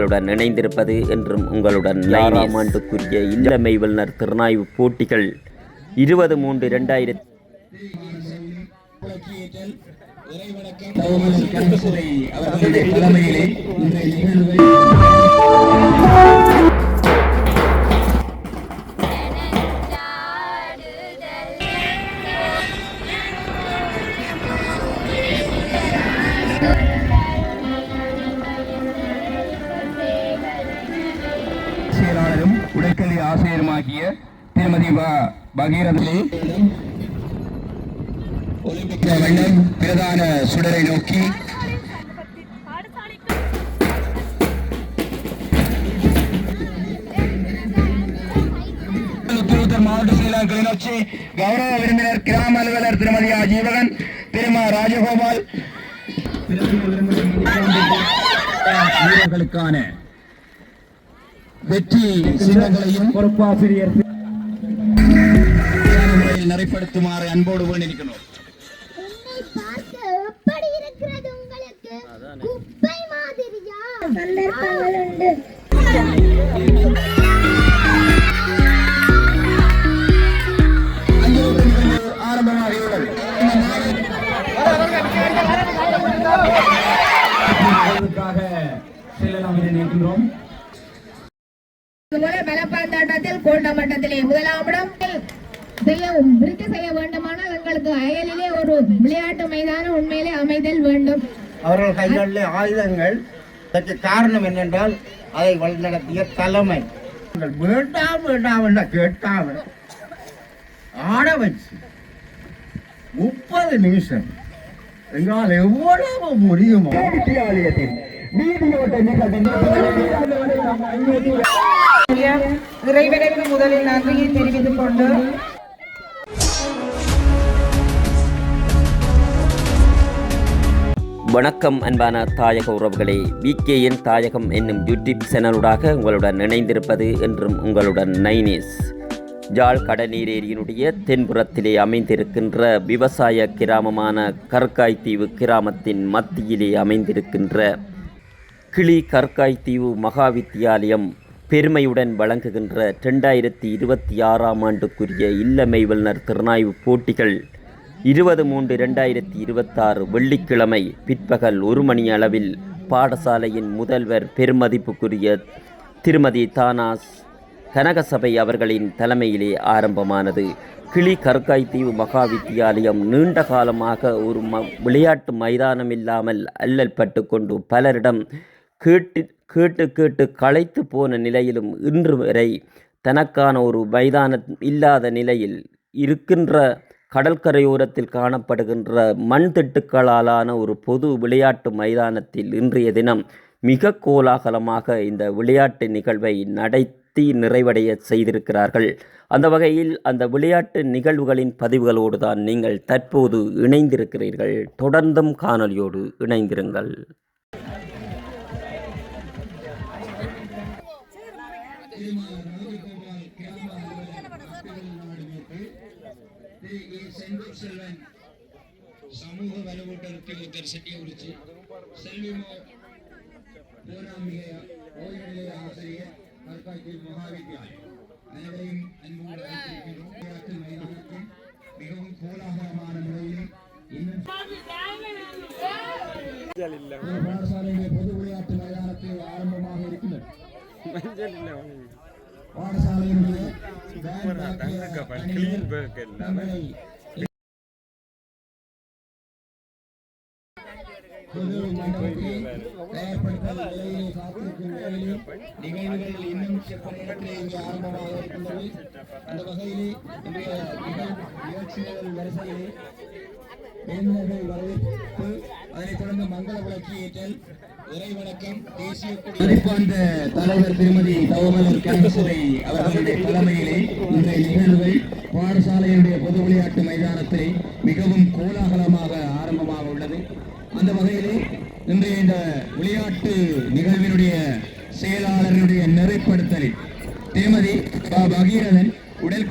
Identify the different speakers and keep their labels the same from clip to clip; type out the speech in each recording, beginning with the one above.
Speaker 1: இணைந்திருப்பது என்றும் உங்களுடன் 6ஆம் ஆண்டுக்குரிய இளமை வல்லுநர் திறனாய்வு போட்டிகள் 23/2000
Speaker 2: செயலாளரும் உடற்கல்வி ஆசிரியருமாகிய திருமதி பகீரதே ஒலிம்பிக் வண்ணம் பிரதான சுடரை நோக்கி மாவட்ட செயலாளர் கிளிநொச்சி கௌரவ விருந்தினர் கிராம அலுவலர் திருமதி ஜீவகன் திருமா ராஜகோபால் வீரர்களுக்கான வெற்றி சின்னங்களையும் பொறுப்பாசிரியர் நிறைப்படுத்துமாறு அன்போடு வேண்டியிருக்கிறோம்.
Speaker 3: பலப்பாந்தாட்டத்தில் கோட்ட மட்டத்திலே முதலாம் இடம் செய்ய வேண்டுமானால் எங்களுக்கு அயலிலே ஒரு விளையாட்டு மைதானம் உண்மையிலே அமைதல் வேண்டும்.
Speaker 4: அவர்கள் கைகளிலே ஆயுதங்கள். இதற்கு காரணம் என்னென்றால் அதை வழிநடத்திய தலைமை வேண்டாம் வேண்டாம் என்ற கேட்காம ஆட வச்சு 30 நிமிஷம் எங்களால் எவ்வளவு முடியுமோ
Speaker 3: இறைவனுக்கு முதலில் நன்றியை தெரிவித்துக் கொண்டு
Speaker 1: வணக்கம் அன்பான தாயக உறவுகளே, விகேயின் தாயகம் என்னும் யூடியூப் சேனலுடாக உங்களுடன் இணைந்திருப்பது என்றும் உங்களுடன் நைனேஸ். ஜாழ் கடநீரேரியினுடைய தென்புறத்திலே அமைந்திருக்கின்ற விவசாய கிராமமான கற்காய்த்தீவு கிராமத்தின் மத்தியிலே அமைந்திருக்கின்ற கிளி கற்காய்த்தீவு மகாவித்தியாலயம் பெருமையுடன் வழங்குகின்ற 2026ஆம் ஆண்டுக்குரிய இல்லமை வல்லுநர் திறனாய்வு போட்டிகள் 23/2026 வெள்ளிக்கிழமை பிற்பகல் 1 மணி அளவில் பாடசாலையின் முதல்வர் பெருமதிப்புக்குரிய திருமதி தானாஸ் கனகசபை அவர்களின் தலைமையிலே ஆரம்பமானது. கிளி கற்காய்த்தீவு மகாவித்தியாலயம் நீண்ட காலமாக ஒரு விளையாட்டு மைதானம் இல்லாமல் அல்லல்பட்டு கொண்டு பலரிடம் கேட்டு களைத்து போன நிலையிலும் இன்று வரை தனக்கான ஒரு மைதானம் இல்லாத நிலையில் இருக்கின்ற கடற்கரையோரத்தில் காணப்படுகின்ற மண் திட்டுக்களாலான ஒரு பொது விளையாட்டு மைதானத்தில் இன்றைய தினம் மிக கோலாகலமாக இந்த விளையாட்டு நிகழ்வை நடத்தி நிறைவடைய செய்திருக்கிறார்கள். அந்த வகையில் அந்த விளையாட்டு நிகழ்வுகளின் பதிவுகளோடு தான் நீங்கள் தற்போது இணைந்திருக்கிறீர்கள். தொடர்ந்தும் காணொலியோடு இணைந்திருங்கள்.
Speaker 2: சமூக வலுவூட்டல் செட்டியகுறிச்சி செல்விமோ பூராமிக ஓய்வு ஆசிரியர் கற்காய்த்தீவு மகாவித்தியாலயம் அனைவரையும் அன்போடு அழைத்திருக்கின்றோம். மைதானத்தில் மிகவும் கோலாகலமான முறையில் இன்னும் பாடசாலையுடைய பொது விளையாட்டு மைதானத்தில் ஆரம்பமாக இருக்கின்றன. பாடசாலையினுடைய நிகழ்வுகள் இன்னும் ஆரம்பமாக இருக்கின்றது. அந்த வகையிலே இன்றைய நிகழ்ச்சிகள் வரிசையிலே விருந்தினர்கள் வரவேற்பு, அதனைத் தொடர்ந்து மங்கள விளக்கு ஏற்றல், இறைவணக்கம், தேசிய கொடி தலைவர் திருமதி தவமலர் கனகசபை அவர்களுடைய தலைமையிலே இன்றைய நிகழ்வுகள் பாடசாலையினுடைய பொது விளையாட்டு மைதானத்தை மிகவும் கோலாகலமாக ஆரம்பமாக உள்ளது. அந்த வகையிலே இன்றைய இந்த விளையாட்டு நிகழ்வினுடைய செயலாளர்களுடைய நிறைப்படுத்தலில் திருமதி பகீரதன் உடல்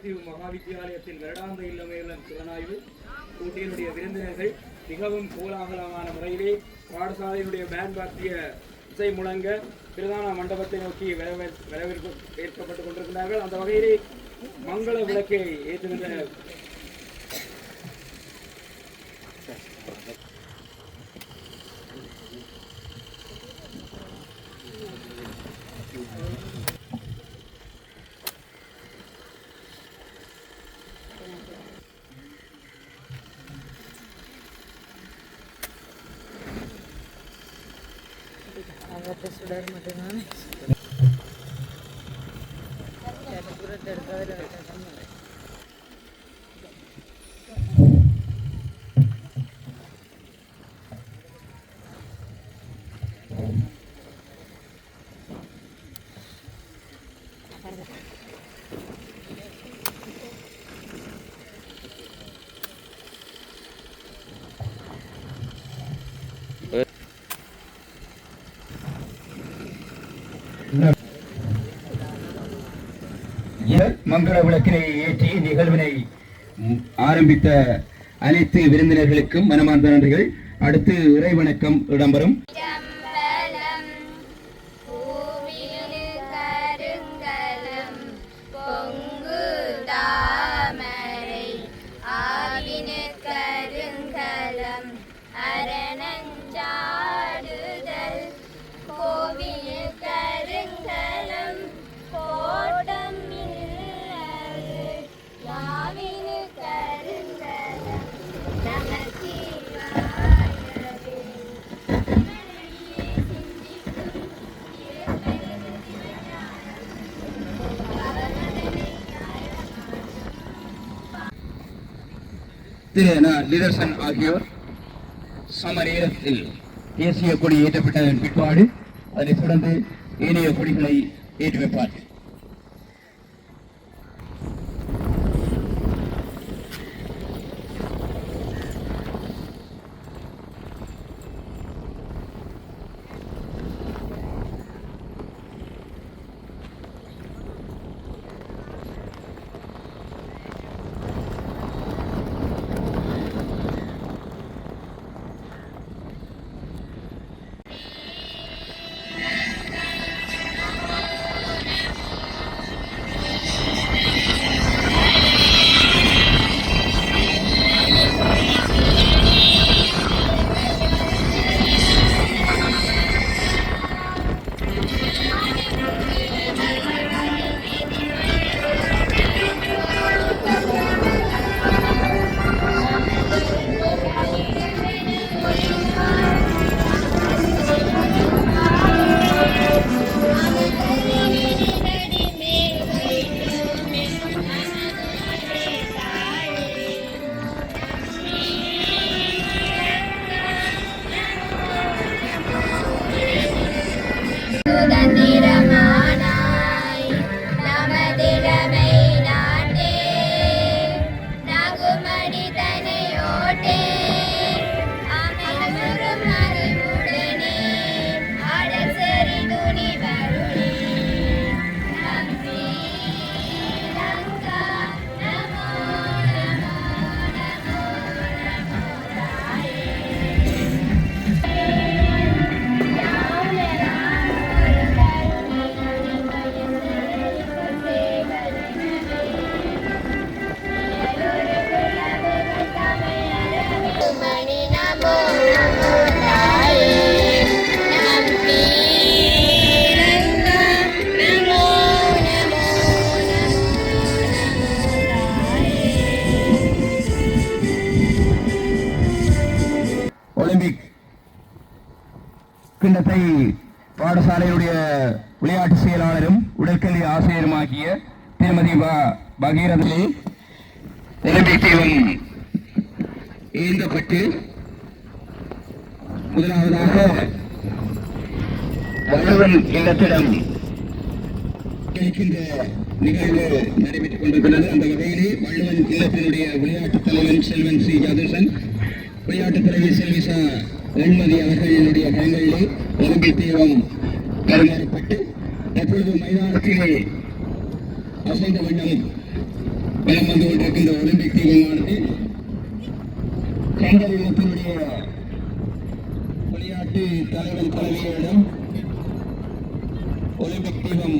Speaker 5: முல்லைத்தீவு மகாவித்தியாலயத்தின் வருடாந்த இல்லமையுடன் திறனாய்வு போட்டியினுடைய விருந்தினர்கள் மிகவும் கோலாகலமான முறையிலே பாடசாலையினுடைய பேண்ட் பாத்திய இசை முழங்க பிரதான மண்டபத்தை நோக்கி வரவேற்பு ஏற்கப்பட்டுக் கொண்டிருக்கிறார்கள். அந்த வகையிலே மங்கள விளக்கை ஏற்றுகின்ற
Speaker 6: சுடர் மட்டும்தான்
Speaker 2: மங்கள விளக்கினை ஏற்றி நிகழ்வினை ஆரம்பித்த அனைத்து விருந்தினர்களுக்கும் மனமார்ந்த நன்றிகள். அடுத்து இறை வணக்கம் இடம்பெறும். திரு நிதர்சன் ஆகியோர் சம நேரத்தில் தேசிய கொடி ஏற்றப்பட்டதன் பிற்பாடு அதனைத் தொடர்ந்து ஏனைய கொடிகளை ஏற்றி வைப்பார்கள். ஒலிம்பிக் கிண்ணத்தை பாடசாலையுடைய விளையாட்டு செயலாளரும் உடற்கல்வி ஆசிரியருமாகிய திருமதி பகீரதே ஒலிம்பிக் தீபம் ஏந்தப்பட்டு முதலாவதாக வள்ளுவன் இல்லத்திடம் கிடைக்கின்ற நிகழ்வு நடைபெற்றுக் கொண்டிருக்கிறது. அந்த வகையிலே வள்ளுவன் இல்லத்தினுடைய விளையாட்டுத் தலைவன் செல்வன் சி ஜாதர்சன், விளையாட்டுத் தலைவி செல்விசா வெண்மதி அவர்களுடைய கரங்களிலே ஒலிம்பிக் தீபம் பரிமாறப்பட்டு தற்பொழுது மைதானத்திலே அசைந்த வண்ணம் வலம் வந்து கொண்டிருக்கின்ற ஒலிம்பிக் தீபமானது கம்பர் இல்லத்தினுடைய விளையாட்டு தலைவர் தலைவியிடம் ஒலிம்பிக் தீபம்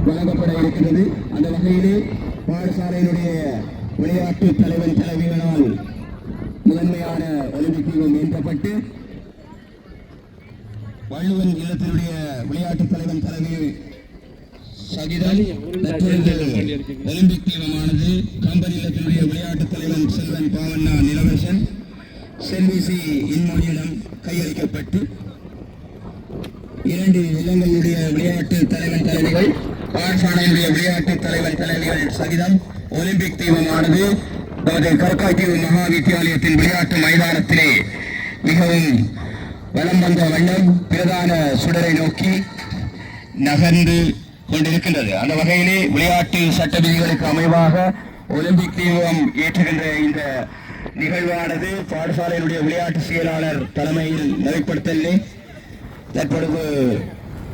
Speaker 2: வழங்கப்பட இருக்கிறது. அந்த வகையிலே பாடசாலையினுடைய விளையாட்டு தலைவன் தலைவிகளால் முதன்மையான ஒலிம்பிக் தீபம் ஏற்றப்பட்டு வள்ளுவன் இல்லத்தினுடைய விளையாட்டு தலைவன் தலைவி சகிதம் ஒலிம்பிக் தீபமானது கம்பர் இல்லத்தினுடைய விளையாட்டு தலைவன் செல்வன் பாவண்ணா நிலவரசன் செல்விசி இன்மொழியிடம் கையளிக்கப்பட்டு இரண்டு இல்லங்களுடைய விளையாட்டு தலைவன் தலைவிகள் பாடசாலையினுடைய விளையாட்டு தலைவன் தலைவிகள் சகிதம் ஒலிம்பிக் தீபமானது நமது கற்காய்த்தீவு மகா வித்தியாலயத்தின் விளையாட்டு மைதானத்திலே மிகவும் வலம் வந்த வண்ணம் பிரதான சுடரை நோக்கி நகர்ந்து கொண்டிருக்கின்றது. அந்த வகையிலே விளையாட்டு சட்ட விதிகளுக்கு அமைவாக ஒலிம்பிக் தீபம் ஏற்றுகின்ற இந்த நிகழ்வானது பாடசாலையினுடைய விளையாட்டு செயலாளர் தலைமையில் நிறைப்படுத்தலே தற்பொழுது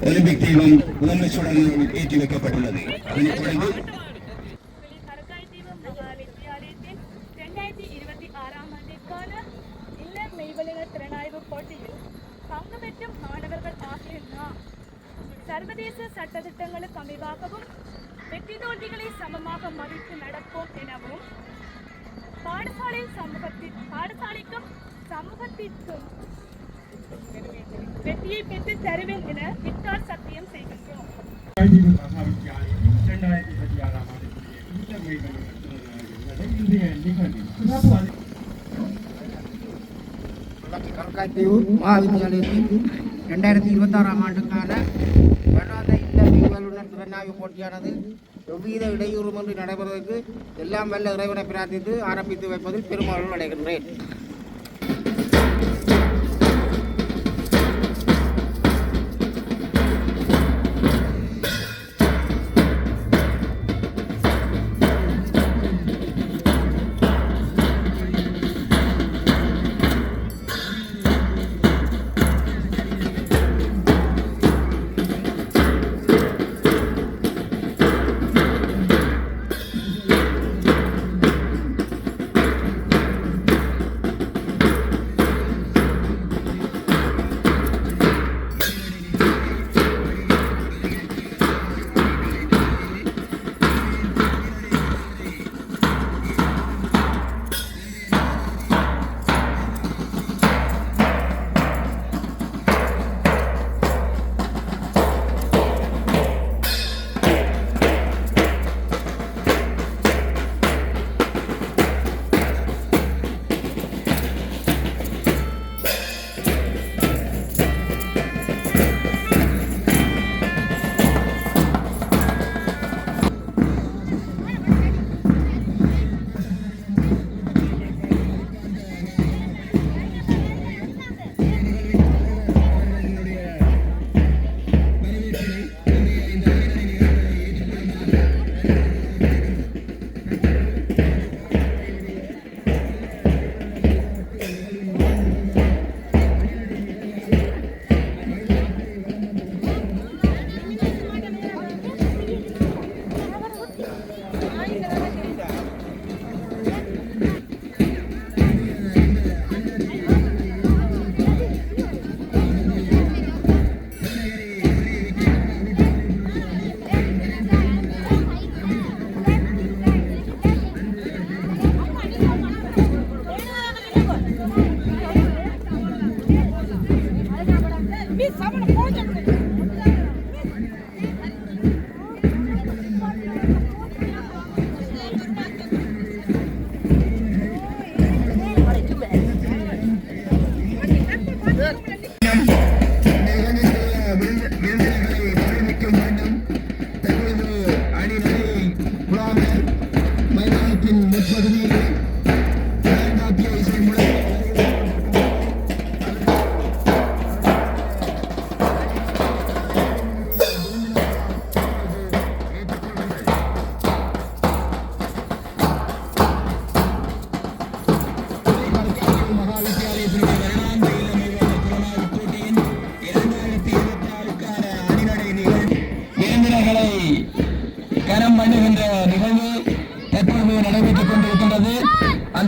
Speaker 2: ஒலிம்பிக் தீபம் முதன்மை சுடரில் ஏற்றி வைக்கப்பட்டுள்ளது. அதனைத் தொடர்ந்து
Speaker 7: சர்வதேச சட்டத்திட்டங்களுக்கு அமைவாகவும் வெற்றி தோல்விகளை சமமாக மதித்து நடப்போம் எனவும் பாடசாலைக்கும் சமூகத்திற்கும் வெற்றியை பெற்று தருவேன் என விட்டார் சத்தியம் செய்கின்றோம்.
Speaker 8: கற்காய்த்தீவு மகாவித்தியாலயத்தில் 2026ஆம் ஆண்டுக்கான வருடாந்த இல்ல வல்லுநர் திறனாய்வு போட்டியானது எவ்வித இடையூறுமின்றி நடைபெறுவதற்கு எல்லாம் வல்ல இறைவனை பிரார்த்தித்து ஆரம்பித்து வைப்பதில் பெருமளவு அடைகின்றேன்.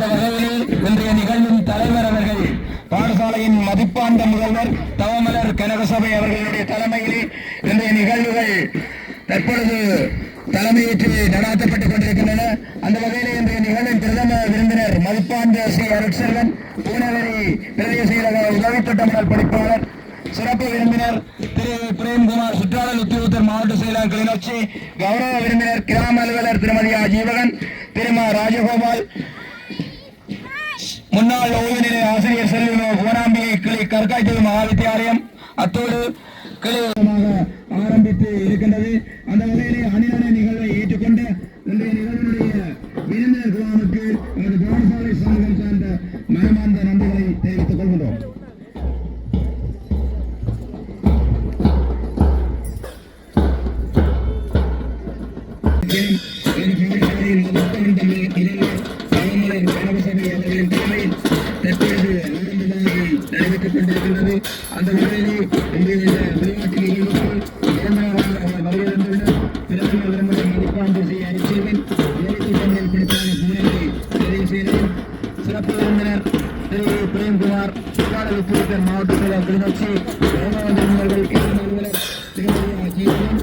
Speaker 2: அந்த வகையில் இன்றைய நிகழ்வின் தலைவர் அவர்கள் பாடசாலையின் மதிப்பாண்ட முதல்வர் தவமலர் கனகசபை அவர்களுடைய தலைமையிலே இன்றைய நிகழ்வுகள் தற்பொழுது தலைமையேற்று நடாத்தப்பட்டுக் கொண்டிருக்கின்றன. அந்த வகையிலே இன்றைய நிகழ்வின் பிரதம விருந்தினர் மதிப்பாண்ட ஸ்ரீ அருட்செல்வன் பூனவரி பிரதேச செயலக உதவி திட்டமிடல் படிப்பாளர், சிறப்பு விருந்தினர் திரு பிரேம்குமார் சுற்றாடல் உத்தியோகத்தர் மாவட்ட செயலாளர் கிளிநொச்சி, கௌரவ விருந்தினர் கிராம அலுவலர் திருமதி ஜீவகன், திருமா ராஜகோபால், முன்னாள் ஓய்வு நிலை ஆசிரியர் செல்வி கோனாம்பிகை கிளை கற்காய்த்தொழி மகாவித்தியாலயம் அத்தோடு கிளையாக ஆரம்பித்து இருக்கின்றது. அந்த வகையிலே அணிநடை நிகழ்வை ஏற்றுக்கொண்டு இன்றைய நிகழ்வுடைய விருந்தினர் குழுவுக்கு எமது பாடசாலை சமூகம் சார்ந்த மனமார்ந்த நன்றிகளை தெரிவித்துக் கொள்கின்றோம். நடைபெற்றுக் கொண்டிருக்கின்றது. அந்த வகையிலே இன்றைய விளையாட்டு நிகழ்வுகள் இரண்டாவதாக வருகின்றனர். பிரதம விருந்தினர் மதிப்பாண்டு ஸ்ரீ அருட்செல்வன் உதவித்திட்டங்களில் பிடித்தான பூனேரி பிரதேச செயலர், சிறப்பு விருந்தினர் திரு பிரேம்குமார் சுற்றாடல் உத்தியோகத்தர் மாவட்ட செயலர் கிளிநொச்சி, கௌரவ விருந்தினர்கள் கிராம அலுவலர் திருமதி ஜீவன்,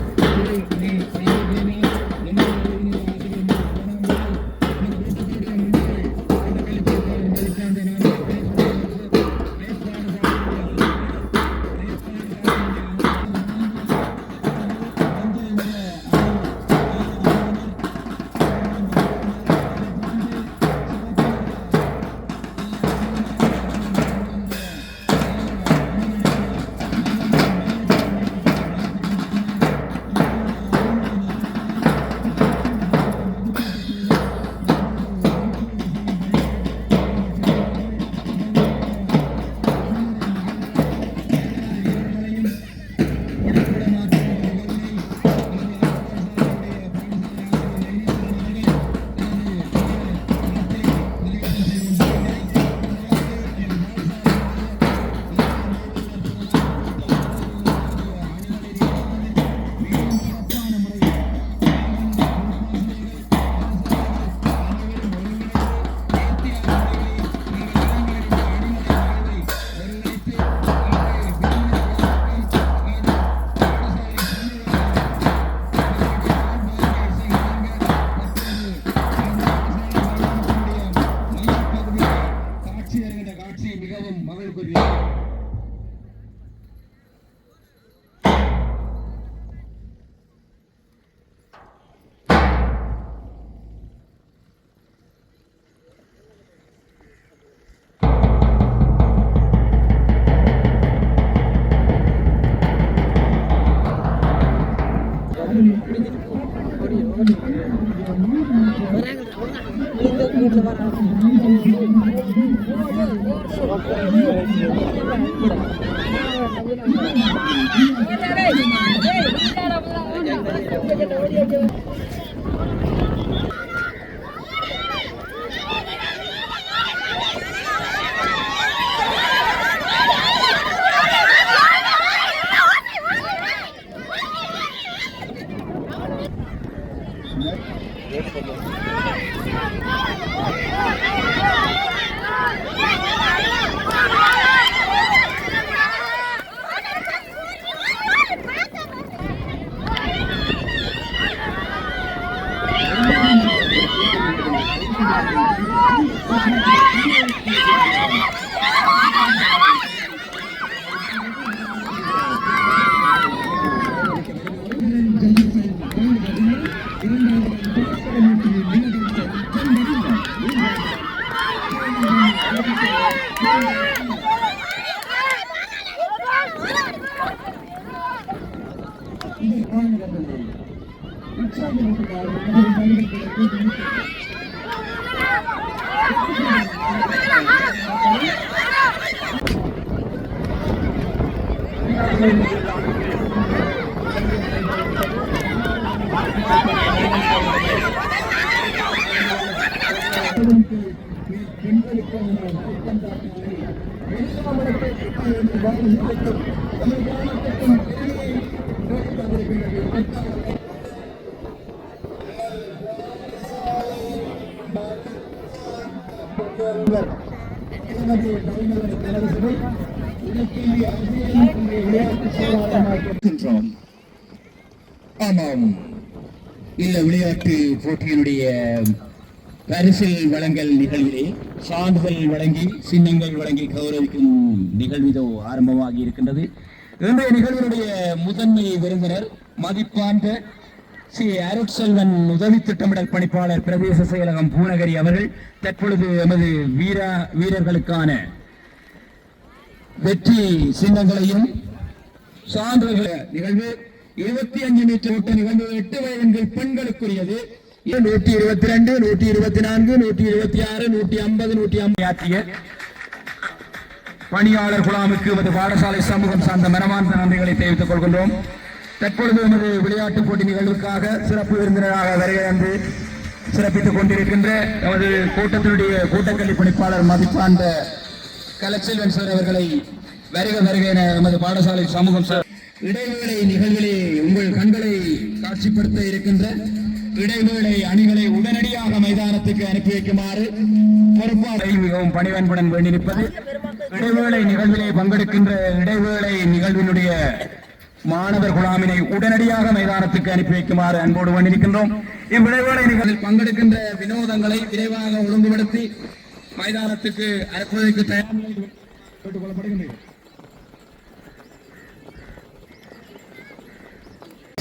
Speaker 2: ஆமாம், இல்ல விளையாட்டு போட்டியினுடைய பரிசில் வழங்கல் நிகழ்விலே சான்றிதழ் வழங்கி சின்னங்கள் வழங்கி கௌரவிக்கும் நிகழ்விதோ ஆரம்பமாகி இருக்கின்றது. இன்றைய நிகழ்வினுடைய முதன்மை விருந்தினர் மதிப்பாண்ட ஸ்ரீ அருட்செல்வன் உதவி திட்டமிடல் பணிப்பாளர் பிரதேச செயலகம் பூநகரி அவர்கள் தற்பொழுது எமது வீரர்களுக்கான வெற்றி சின்னங்களையும் சான்றிதழ் நிகழ்வு 25 மீட்டர் ஓட்ட நிகழ்வு 8 வயதின் பெண்களுக்குரியது. 122, 124, 126, 150, 150 ஆற்றிய பணியாளர் குழாமுக்கு எமது பாடசாலை சமூகம் சார்ந்த மனமார்ந்த நன்றிகளை தெரிவித்துக் கொள்கின்றோம். தற்பொழுது எமது விளையாட்டுப் போட்டி நிகழ்வுக்காக சிறப்பு விருந்தினராக வருகை வந்து சிறப்பித்துக் கொண்டிருக்கின்ற எமது கூட்டத்தினுடைய கூட்டக்கல்வி பணிப்பாளர் மதிப்பாண்ட கலைச்செல்வன் சார் அவர்களை வருக என எமது பாடசாலை சமூகம் சார் இடைவேளை நிகழ்விலே உங்கள் கண்களை காட்சிப்படுத்த இருக்கின்ற இடைவேளை அணிகளை உடனடியாக மைதானத்துக்கு அனுப்பி வைக்குமாறு பொறுப்பாளரை மிகவும் பணிவன்புடன் வேண்டியிருப்பது. இடைவேளை நிகழ்விலே பங்கெடுக்கின்ற இடைவேளை நிகழ்வினுடைய மாணவர் குழாமினை உடனடியாக மைதானத்துக்கு அனுப்பி வைக்குமாறு அன்போடு வேண்டியிருக்கின்றோம். இவ்விடைவேளை நிகழ்வில் பங்கெடுக்கின்ற வினோதங்களை விரைவாக ஒழுங்குபடுத்தி மைதானத்துக்கு அனுப்புவதற்கு தயார் கேட்டுக் கொள்ளப்படுகின்றனர்.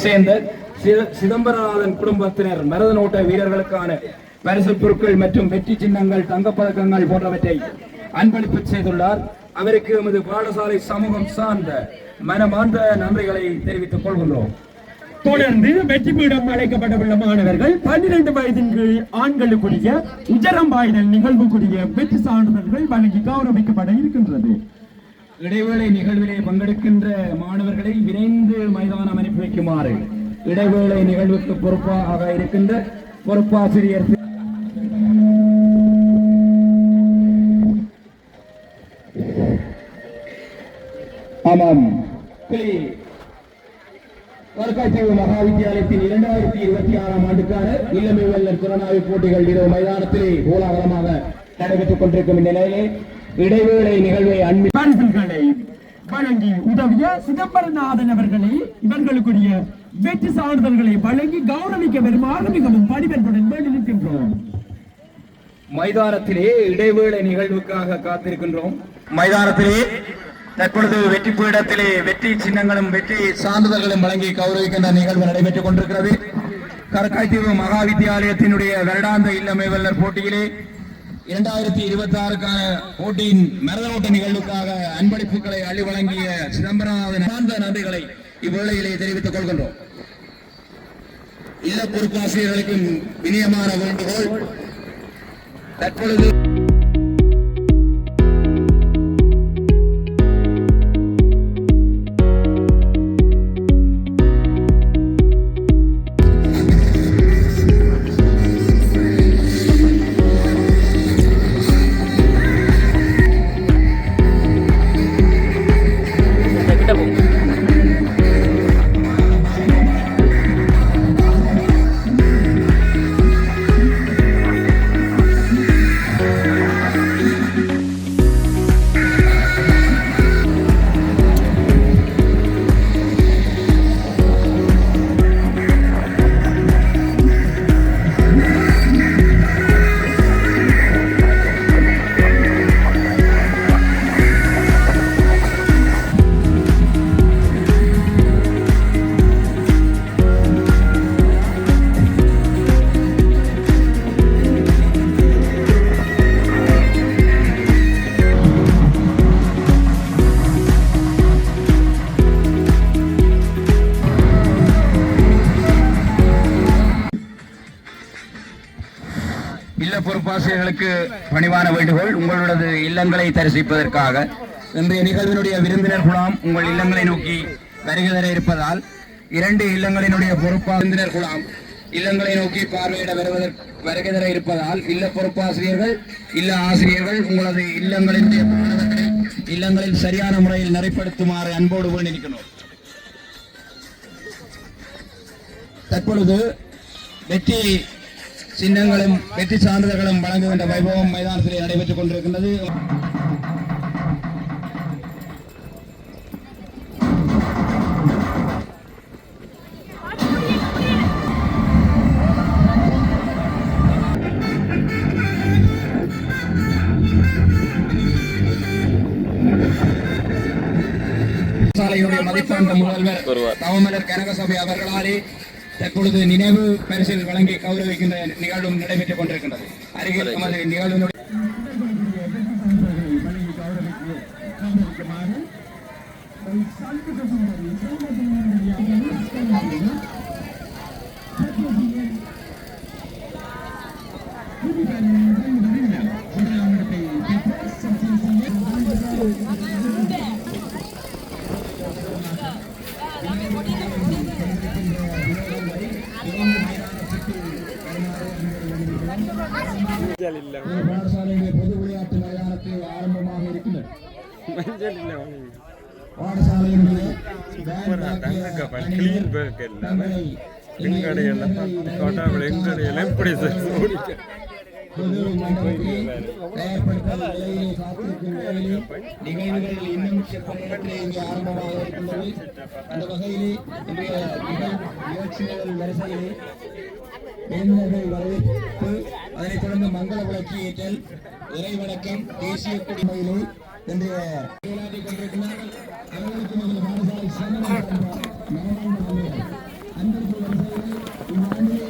Speaker 2: சேர்ந்த சிதம்பரநாதன் குடும்பத்தினர் மரதனோட்ட வீரர்களுக்கான பரிசு பொருட்கள் மற்றும் வெற்றி சின்னங்கள் தங்கப்பதக்கங்கள் போன்றவற்றை அன்பளிப்பு செய்துள்ளார். அவருக்கு எமது பாடசாலை சமூகம் சார்ந்த மனமார்ந்த நன்றிகளை தெரிவித்துக் கொள்கின்றோம்.
Speaker 9: தொடர்ந்து வெற்றி பீடம் அழைக்கப்பட்டுள்ள மாணவர்கள் 12 வயதின் கீழ் ஆண்களுக்குரிய உஜரம் பாய்தல் நிகழ்வுக்குரிய வெற்றி சான்றிதழ்கள் வழங்கி கௌரவிக்கப்பட இருக்கின்றது.
Speaker 2: இடைவேளை நிகழ்விலே பங்கெடுக்கின்ற மாணவர்களை விரைந்து மைதானம் அனுப்பி வைக்குமாறு இடைவேளை நிகழ்வுக்கு பொறுப்பாக இருக்கின்ற பொறுப்பாசிரியர் ஆமாம் கற்காய்த்தீவு மகாவித்தியாலயத்தின் 2026ஆம் ஆண்டுக்கான இளமை வெள்ளர் திறனாய்வு போட்டிகள் இரவு மைதானத்திலே கோலாகலமாக நடைபெற்றுக் கொண்டிருக்கும் நிலையிலே இடைவேளை நிகழ்வை
Speaker 9: அன்புகளை வழங்கி உதவிய சிதம்பரநாதன் அவர்களை இவர்களுக்குரிய வெற்றி சான்றிதழ்களை வழங்கி கௌரவிக்க வருமாறு மிகவும் பணிவன்புடன் வேண்டி நிற்கின்றோம்.
Speaker 2: மைதானத்திலே இடைவேளை நிகழ்வுக்காக காத்திருக்கின்றோம். மைதானத்திலே தற்பொழுது வெற்றி பீடத்திலே வெற்றி சின்னங்களும் வெற்றி சான்றிதழ்களும் வழங்கி கௌரவிக்கின்ற நிகழ்வு நடைபெற்றுக் கொண்டிருக்கிறது. கற்காய்த்தீவு மகாவித்தியாலயத்தினுடைய வருடாந்த இல்லமை வெள்ளர் போட்டியிலே 2026க்கான போட்டியின் மரதனோட்ட நிகழ்வுக்காக அன்பளிப்புகளை அள்ளி வழங்கிய சிதம்பரநாதன் சார்ந்த நன்றிகளை இவ்வேளையிலே தெரிவித்துக் கொள்கின்றோம். இல்ல பொறுப்பாசிரியர்களுக்கும் இனியமான வேண்டுகோள். தற்பொழுது பொறுப்பாசிரியர்களுக்கு பணிவான வேண்டுகோள். உங்களது இல்லங்களை தரிசிப்பதற்காக இன்றைய நிகழ்வினுடைய விருந்தினர் குழாம் உங்கள் இல்லங்களை நோக்கி வருகை தர இருப்பதால் 2 இல்லங்களினுடைய விருந்தினர் குழாம் இல்லங்களை நோக்கி பார்வையிட வருகை தர இருப்பதால் இல்ல பொறுப்பாசிரியர்கள் இல்ல ஆசிரியர்கள் உங்களது இல்லங்களினுடைய இல்லங்களில் சரியான முறையில் நெறிப்படுத்துமாறு அன்போடு வேண்டியிருக்கிறோம். தற்பொழுது வெற்றி சின்னங்களும் வெற்றி சான்றிதழ்களும் வழங்குகின்ற வைபவம் மைதானத்திலே நடைபெற்றுக் கொண்டிருக்கின்றது. மதிப்பான முதல்வர் தவமலர் கனகசபை அவர்களாலே தற்பொழுது நினைவு பரிசில் வழங்கி கௌரவிக்கின்ற நிகழ்வும் நடைபெற்றுக் கொண்டிருக்கின்றது. அருகில் நமது நிகழ்வினுடைய பாடசாலையிலே பொது விளையாட்டு மைதானத்தில் ஆரம்பமாக இருக்கின்றது. பாடசாலையினுடைய நிகழ்வுகள் இன்னும் ஆரம்பமாக இருக்கின்றது. அந்த வகையிலே இன்றைய நிகழ்ச்சிகள் வரிசையிலே பேருந்தர்கள் வரவேற்பு, அதனைத் தொடர்ந்து மங்கள விளக்கு ஏற்றல், இறை வணக்கம், தேசிய குடிமையிலே இன்றைய விளையாட்டிக் கொண்டிருக்கிறார்கள். அவர்களுக்கு நமது பாடசாலை அன்பு வரிசையில் இந்த ஆண்டிலே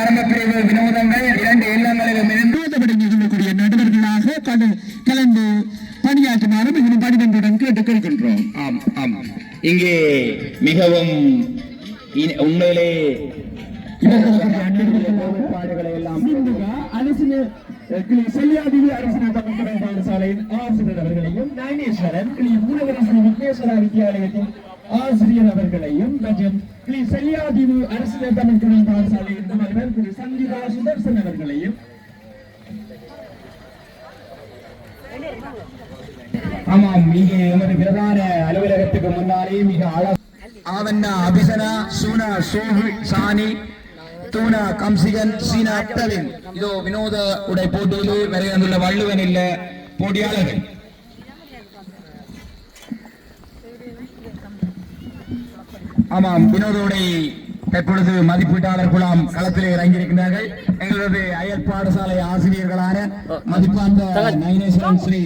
Speaker 2: ஆரம்ப பிரிவு வினோதங்கள் 2 இல்லங்களிலும் நிகழக்கூடிய நடுவர்களாக கலந்து பணியாற்றுமாறு மிகவும் பணிவன்புடன் கேட்டுக்கொள்கின்றோம். ஆம் ஆம், இங்கே மிகவும் உண்மையிலே ஏற்பாடுகளை எல்லாம் செல்லியாதீவு அரசு தமிழ் பாடசாலையின் ஆசிரியர் அவர்களையும், ஞானேஸ்வரன் மூலவரசு விக்னேஸ்வரா வித்யாலயத்தின் ஆசிரியர் அவர்களையும் மற்றும் செல்லியாதீவு அரசு தமிழ் பாடசாலையின் முதல்வர் திரு சங்கீதா சுதர்சன் அவர்களையும், ஆமாம், இங்கே எமது பிரதான அலுவலகத்துக்கு முன்னாலே மிக ஆவண்ணா அபிசனா சூனா சோஹு சானி தூனா கம்சிகன் சீனா அப்டலின் இதோ வினோத உடை போட்டியிலே வருகின்ற வள்ளுவன் இல்ல போட்டியாளர்கள். ஆமாம், வினோதோடை தற்பொழுது மதிப்பீட்டாளர் குழாம் களத்திலே இறங்கியிருக்கிறார்கள். எங்களது அயல் பாடசாலை ஆசிரியர்களான மதிப்பார்ந்த நயனேஸ்வரன் ஸ்ரீ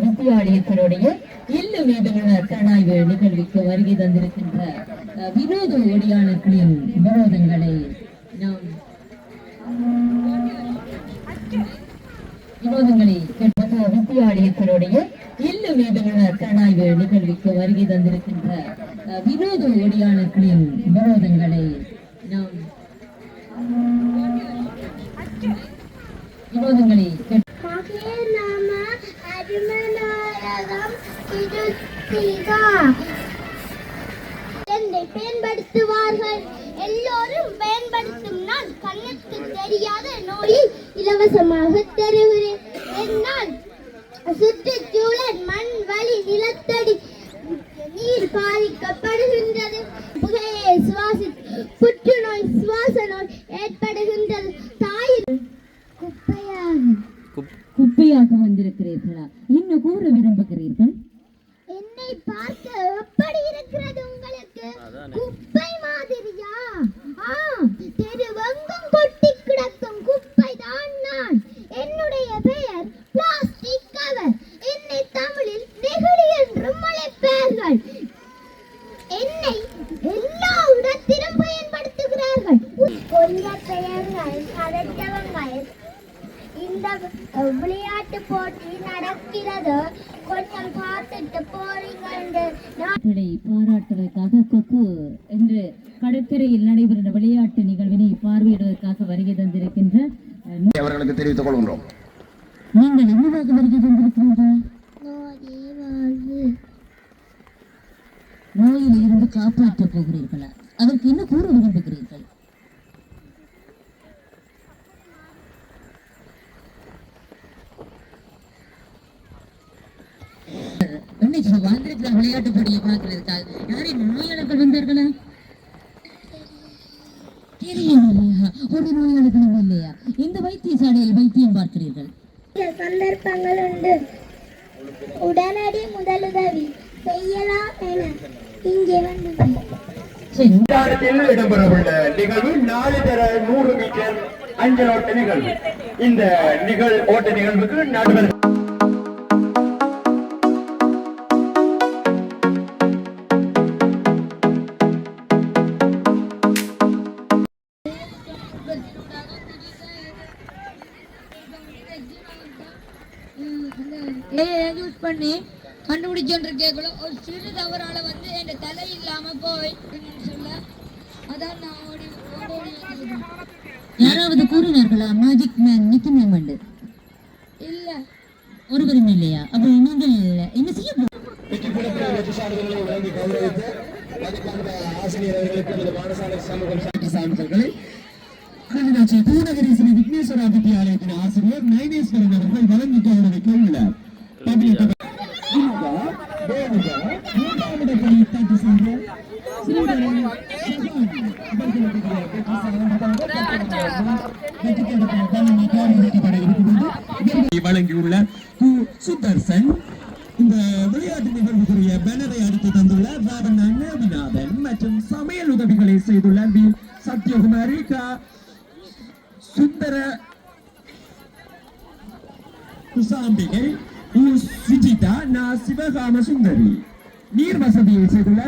Speaker 6: வித்தியாலயத்தினுடைய இல்லு மீதுள்ள கணாய்வு நிகழ்வுக்கு வருகை தந்திருக்கின்ற வினோத ஒடியாளர்களின் வினோதங்களை நாம் வித்தியாலயத்தினுடைய இல்லு மீதுள்ள கணாய்வு நிகழ்வுக்கு வருகை தந்திருக்கின்ற வினோத ஒடியாளர்களின் வினோதங்களை நாம் வினோதங்களை
Speaker 10: பயன்படுத்துவார்கள். எல்லோரும் பயன்படுத்தும் நான் கண்ணுக்கு தெரியாத நோயை இலவசமாக தருகிறேன். என்னால் சுற்றுச்சூழல், மண் வழி, நிலத்தடி நீர் பாதிக்கப்படுகின்றது. புகையை சுவாசி புற்றுநோய், சுவாச நோய் ஏற்படுகின்றது. தாயின்
Speaker 6: குப்பையாக வந்திருக்கிறீர்களா? இன்னும் கூற விரும்புகிறீர்கள்?
Speaker 10: என்னை பார்க்க எப்படி இருக்கிறது உங்களுக்கு? குப்பை மாதிரியா? தெருவெங்கும் கொட்டி கிடக்கும் குப்பை தான் நான். என்னுடைய பெயர் பிளாஸ்டிக் கவர். என்னை தமிழில் நெகிழி என்றும் அழைப்பார்கள். என்னை எல்லா இடத்திலும் பயன்படுத்துகிறார்கள். கொல்ல பெயர்கள், கரைத்தவங்கள். இந்த விளையாட்டு போட்டி நடக்கிறது, கொஞ்சம் பார்த்துட்டு போறீங்க. பாராட்டுவதற்காக கொக்கு என்று கடற்கரையில் நடைபெறும் விளையாட்டு நிகழ்வினை பார்வையிடுவதற்காக வருகை தந்திருக்கின்ற
Speaker 2: அவர்களுக்கு தெரிவித்துக் கொள்கின்றோம்.
Speaker 6: நீங்கள் என்னவாக வருகை தந்திருக்கிறீர்கள்? நோயில் இருந்து காப்பாற்றப் போகிறீர்களா? அதற்கு என்ன கூற விரும்புகிறீர்கள்? இன்னைக்கு வந்திருக்கிற விளையாட்டு போட்டியை பார்க்கறதுக்காக யாரையும் நோயாளர்கள் வந்தார்களா? தெரியவில்லையா? ஒரு நோயாளர்களும் இல்லையா? இந்த வைத்தியசாலையில் வைத்தியம் பார்க்கிறீர்கள்?
Speaker 10: சந்தர்ப்பங்கள் உண்டு. உடனடி முதலுதவி செய்யலாம் என இங்கே வந்து
Speaker 9: இடம்பெறவுள்ள நிகழ்வு 4 தர 100 மீட்டர் அஞ்சல் ஓட்ட நிகழ்வு. இந்த ஓட்ட நிகழ்வுக்கு நடுவர்
Speaker 6: யூஸ் பண்ணி கண்டுபிடிச்சோன்றிருக்கேன். ஒரு சிறு தவறால வந்து என் தலை இல்லாம போய் சொல்ல அதான் நான் ஓடி யாராவது கூறினார்களா மேஜிக் மேன் நிக்கி மேமண்டு? இல்ல, ஒருவரும் இல்லையா? அப்ப நீங்கள் என்ன செய்ய
Speaker 9: பூநகரி ஸ்ரீ விக்னேஸ்வரா வித்யாலயத்தின் ஆசிரியர் நயனேஸ்வரன் அவர்கள் வழங்கி கௌரவிக்க உள்ளார். வழங்கியுள்ள சுதர்சன் இந்த விளையாட்டு நிகழ்வுக்குரிய பேனரை அடித்து தந்துள்ள நேவிநாதன் மற்றும் சமையல் உதவிகளை செய்துள்ள வி சத்யகுமாரி சுந்தர குசாம்பிகை சுஜிதா சிவகாம சுந்தரி நீர் வசதியை செய்துள்ள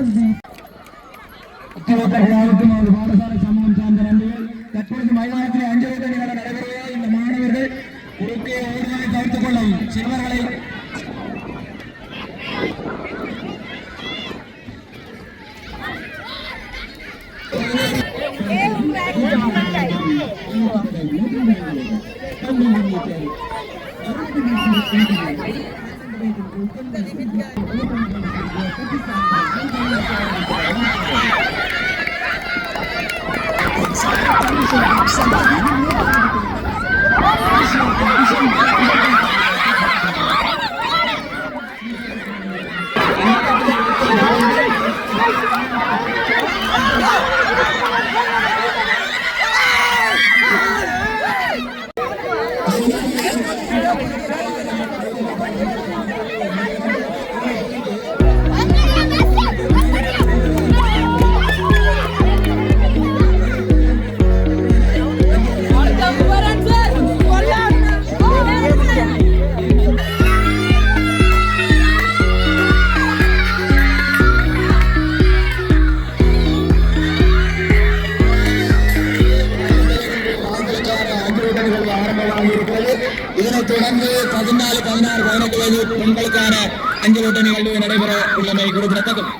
Speaker 9: பாடசாலை சமூகம் சார்ந்த நன்றிகள். தற்பொழுது மைதானத்தில் அஞ்சல் ஓட்ட நிகழ்வு நடைபெறுவதால் இந்த மாணவர்கள் குறுக்கே ஓடுவதை தவிர்த்துக் கொள்ளவும் சிறுவர்களை இதனைத் தொடர்ந்து 14, 16, 18 வயது பெண்களுக்கான அஞ்சல் ஓட்ட நிகழ்வு நடைபெற உள்ளமை குறிப்பிடத்தக்கது.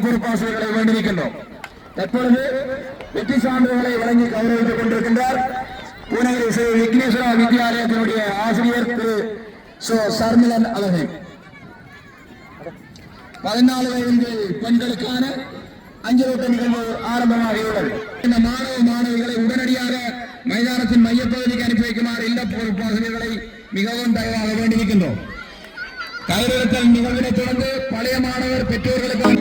Speaker 9: பொறுப்பாசிரியர்களை வேண்டியிருக்கின்றோம். தற்பொழுது வெற்றி சான்றிதழ்களை வழங்கி கௌரவித்துக் கொண்டிருக்கின்றார் பூநகரி ஸ்ரீ விக்னேஸ்வரா வித்யாலயத்தினுடைய ஆசிரியர் திரு சர்மிலன் அவர்கள். 14 வயது பெண்களுக்கான
Speaker 2: அஞ்சலோட்ட நிகழ்வு ஆரம்பமாகியுள்ளது. இந்த மாணவ மாணவிகளை உடனடியாக மைதானத்தின் மையப்பகுதிக்கு அனுப்பி வைக்குமாறு இல்ல பொறுப்பாசிரியர்களை மிகவும் தயவாக வேண்டியிருக்கின்றோம். கயிறெழுத்தல் நிகழ்வினை தொடர்ந்து பழைய மாணவர் பெற்றோர்களுக்கு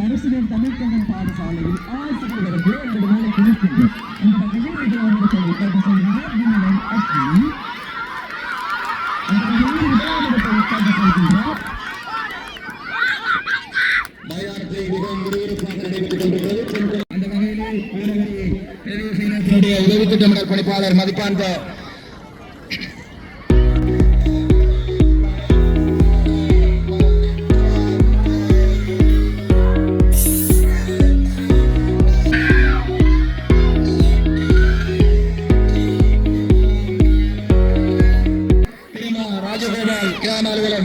Speaker 9: அரசினர் தமிழ்கழகம் பாடசாலையில் ஆசிரியர்களுக்கு
Speaker 2: உதவி திட்டமிடல் பணிப்பாளர் மதிப்பார்ந்த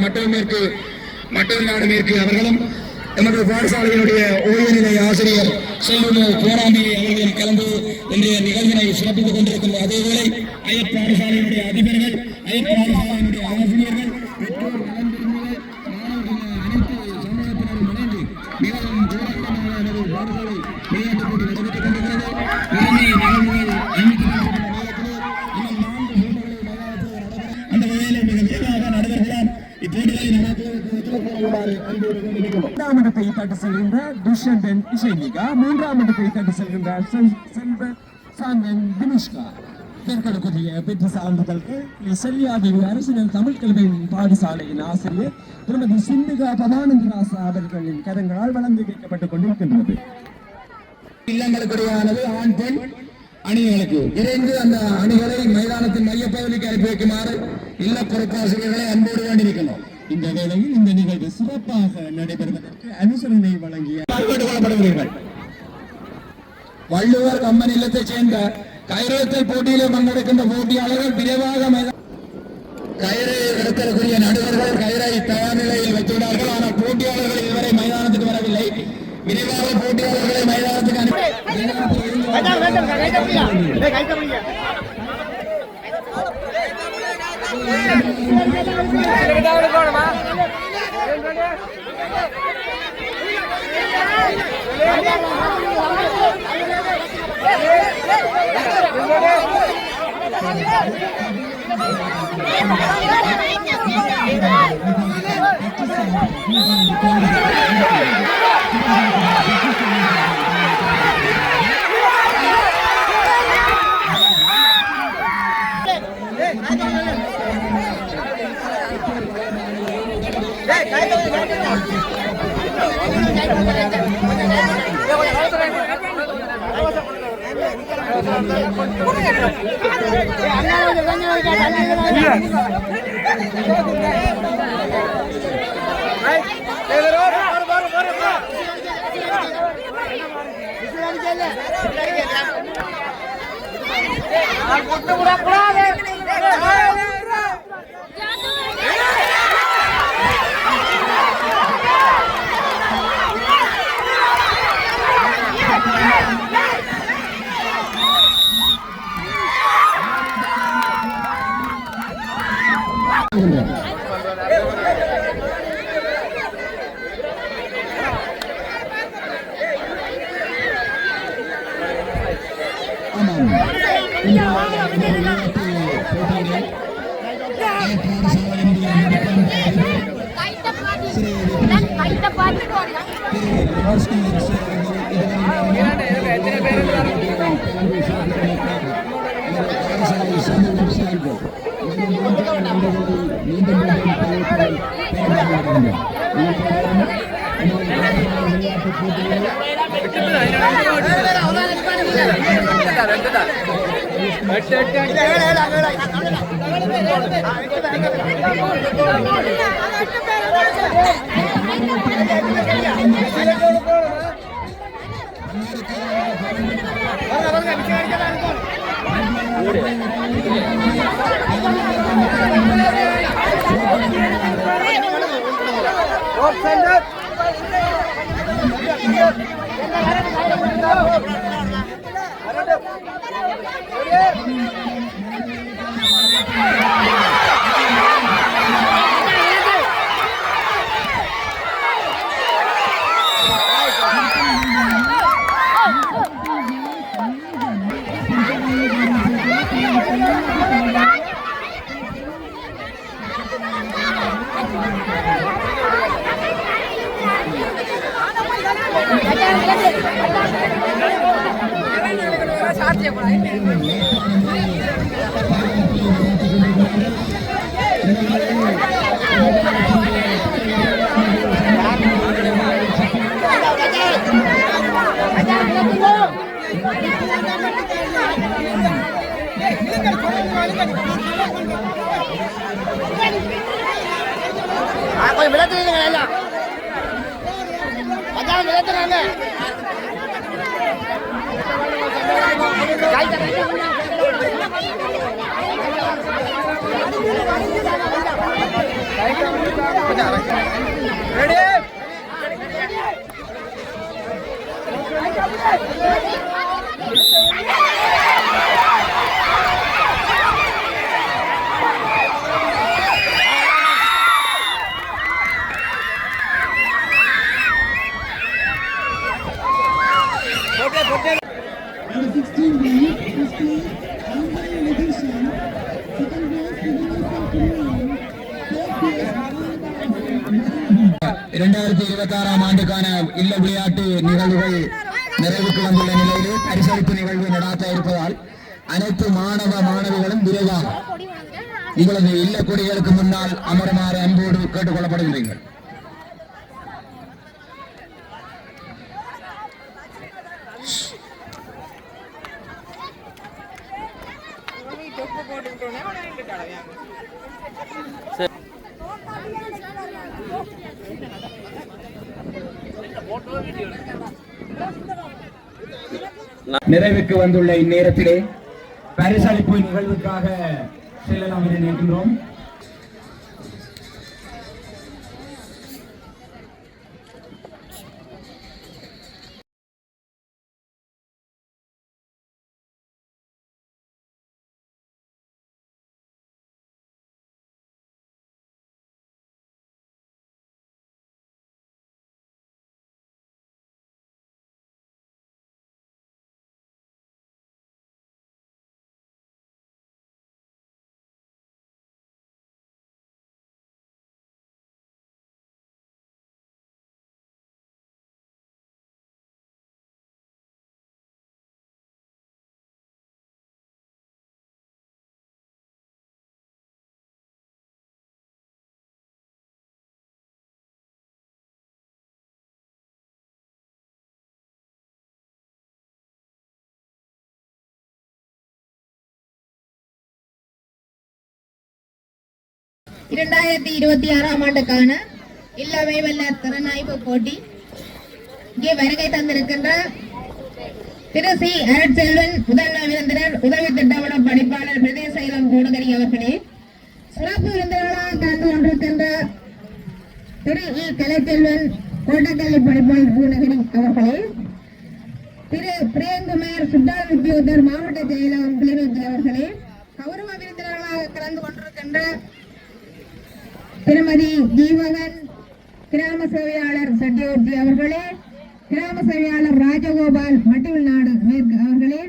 Speaker 2: மட்டூர் மேற்கு அவர்களும் எமது பாடசாலையினுடைய ஓய்வு ஆசிரியர் செல்வமு கோராம்பி அவர்களில் கலந்து இன்றைய நிகழ்வினை சிறப்பித்துக் கொண்டிருக்கின்ற அதேவேளை அயற் பாடசாலையினுடைய அதிபர்கள் அயற் பாடசாலையினுடைய ஆசிரியர்கள் பெற்றோர் நலன்பெறுமைகள் மாணவர்கள் அனைத்து சமூகத்தினரும் இணைந்து மிகவும் கோலாகலமாக நமது பாடசாலை விளையாட்டுப் போட்டி நடைபெற்றுக் கொண்டிருக்கிறது. இறுதி நிகழ்வுகள் அறிவிக்கப்பட்டிருக்கின்ற நேரத்திலே இன்னும் 4 போட்டிகளை மைதானத்தில் அந்த வகையிலே மிக விரைவாக நடைபெறலாம். இப்போட்டிகளை
Speaker 9: இரண்டாம் இடத்தை தட்டு செல்கின்ற துஷ்யந்தன் இசைமிகா, மூன்றாம் இடத்தை தட்டு செல்கின்ற செல்வ சாந்தன் தினுஷ்கா. இதற்குரிய வெற்றி சான்றிதழ்கள் செல்லியாதேவி அரசினர் தமிழ் கல்வி பாடசாலையின் ஆசிரியர் திருமதி சிந்துகா பவானந்தராசா அவர்களின் கரங்களால் வழங்கி வைக்கப்பட்டுக் கொண்டிருக்கின்றது.
Speaker 2: இல்லங்களுக்கிடையானது ஆண் பெண் அணிகளுக்கு விரைந்து அந்த அணிகளை மைதானத்தின் மையப்பகுதிக்கு அனுப்பி வைக்குமாறு இல்ல பொறுப்பாசிரியர்களை அன்போடு வேண்டியிருக்கிறோம்.
Speaker 9: இந்த வேளையில் இந்த நிகழ்வு சிறப்பாக நடைபெறுவதற்கு அனுசரணை வழங்கிய
Speaker 2: கொள்ளப்படுகிறீர்கள். வள்ளுவர் கம்பன் இல்லத்தைச் சேர்ந்த கயிறெழுத்தல் போட்டியிலே பங்கெடுக்கின்ற போட்டியாளர்கள் விரைவாக கயிறு எடுத்தலுக்குரிய நடுவர்கள் கயிறை தயார் நிலையில் வைத்துள்ளார்கள். ஆனால் போட்டியாளர்கள் இதுவரை மைதானத்துக்கு வரவில்லை. விரைவாக போட்டியாளர்களை மைதானத்துக்கு அனுப்பி Vamos, ஆண்டுக்கான இல்ல விளையாட்டு நிகழ்வுகள் நிறைவுக்கு வந்துள்ள நிலையிலே பரிசளிப்பு நிகழ்வு நடாத்த இருப்பதால் அனைத்து மாணவிகளும் விரைவாக உங்களது இல்ல கொடிகளுக்கு முன்னால் அமருமாறு அன்போடு கேட்டுக் கொள்ளப்படுகிறீர்கள். நிறைவுக்கு வந்துள்ள இந்நேரத்திலே பரிசளிப்பு நிகழ்வுக்காக செல்லலாம் என நினைக்கின்றோம்.
Speaker 3: ஆண்டுக்கான இல்லவை வல்ல திறனாய்வு போட்டி இங்கே வருகை தந்திருக்கின்ற திரு சி அரட்செல்வன் முதன்மை விருந்தினர் உதவி திட்டமிட பணிப்பாளர் பிரதேச இளம் கூடுதலி அவர்களே, சிறப்பு விருந்தினர்களாக கலந்து கொண்டிருக்கின்ற திரு இ கலைச்செல்வன் கோட்டக்கல்வி பணிப்பாளர் பூநகரி அவர்களே, திரு பிரேம்குமார் சுற்றால் உத்தியோகர் மாவட்ட செயலகம் கிளிநொச்சி அவர்களே, கௌரவ விருந்தினர்களாக கலந்து கொண்டிருக்கின்ற திருமதி ஜீவகன் கிராம சேவையாளர் சட்டியோர்த்தி அவர்களே, கிராம சேவையாளர் ராஜகோபால் மட்டிவில்நாடு மேற்கு அவர்களே,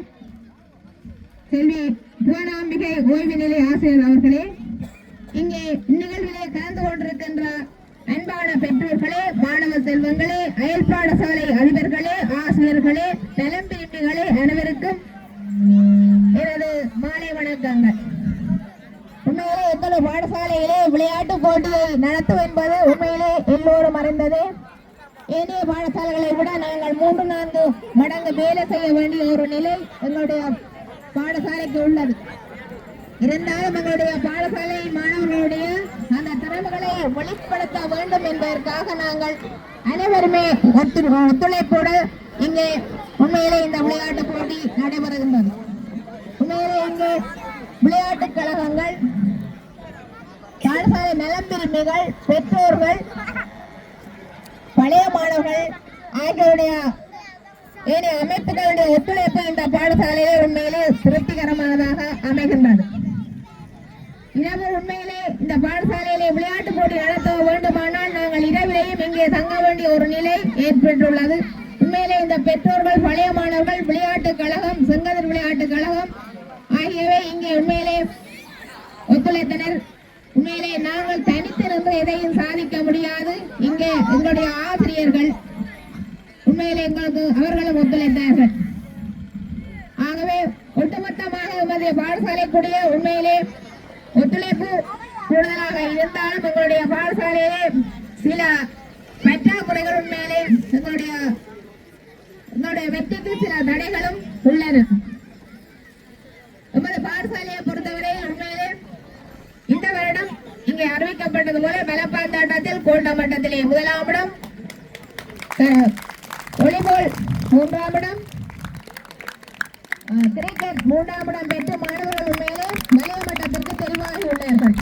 Speaker 3: செல்வி புவனாம்பிகை ஓய்வு நிலை ஆசிரியர் அவர்களே, இங்கே இந்நிகழ்விலே கலந்து கொண்டிருக்கின்ற அன்பான பெற்றோர்களே, மாணவ செல்வங்களே, அயல் பாடசாலை அதிபர்களே, ஆசிரியர்களே, நலம் விரும்பிகளே, அனைவருக்கும் எனது மாலை வணக்கங்கள். உண்மையிலே எங்களது பாடசாலையிலே விளையாட்டு போட்டியை நடத்தும் என்பது உண்மையிலே எல்லோரும் அறிந்தது. ஏனைய பாடசாலைகளை விட நாங்கள் 3-4 மடங்கு வேலை செய்ய வேண்டிய ஒரு நிலை எங்களுடைய பாடசாலைக்கு உள்ளது. இருந்தாலும் எங்களுடைய பாடசாலை மாணவர்களுடைய அந்த திறமைகளை வெளிப்படுத்த வேண்டும் என்பதற்காக நாங்கள் அனைவருமே ஒத்துழைப்போடு இங்கே உண்மையிலே இந்த விளையாட்டு போட்டி நடைபெறுகின்றது. உண்மையிலே இங்கே விளையாட்டுக் கழகங்கள், பாடசாலை நலம்பிரிமைகள், பெற்றோர்கள், பழைய மாணவர்கள் ஆகியோருடைய ஏனைய அமைப்புகளுடைய ஒத்துழைப்பு இந்த பாடசாலையிலே உண்மையிலே திருப்திகரமானதாக அமைகின்றது. இரவு உண்மையிலே இந்த பாடசாலையிலே விளையாட்டு போட்டி நடத்த வேண்டுமானால் நாங்கள் இரவிலேயும் இங்கே தங்க வேண்டிய ஒரு நிலை ஏற்பட்டுள்ளது. உண்மையிலே இந்த பெற்றோர்கள், பழைய மாணவர்கள், விளையாட்டுக் கழகம், செங்கதிர் விளையாட்டுக் கழகம் ஆகியவை இங்கே உண்மையிலே ஒத்துழைத்தனர். உண்மையிலே நாங்கள் தனித்திருந்து எதையும் சாதிக்க முடியாது. இங்கே எங்களுடைய ஆசிரியர்கள் உண்மையிலே எங்களுக்கு அவர்களும் ஒத்துழைத்தார்கள். ஆகவே ஒட்டுமொத்தமாக எமது பாடசாலைக்குரிய உண்மையிலே ஒத்துழைப்பு கூடுதலாக இருந்தாலும் எங்களுடைய பாடசாலையிலே சில பற்றாக்குறைகள் உண்மையிலே எங்களுடைய வெற்றிக்கு சில தடைகளும் உள்ளன. எமது பாடசாலையை பொறுத்தவரையில் உண்மையிலே இந்த வருடம் இங்கே அறிவிக்கப்பட்டது போல பலப்பாந்தாட்டத்தில் கோட்ட மட்டத்திலே 1ஆம் இடம், வாலிபால் 3ஆம் இடம், கிரிக்கெட் 3ஆம் இடம் பெற்று மாணவர்கள் உண்மையிலே வலய மட்டத்திற்கு தெரிவாகி உள்ளார்கள்.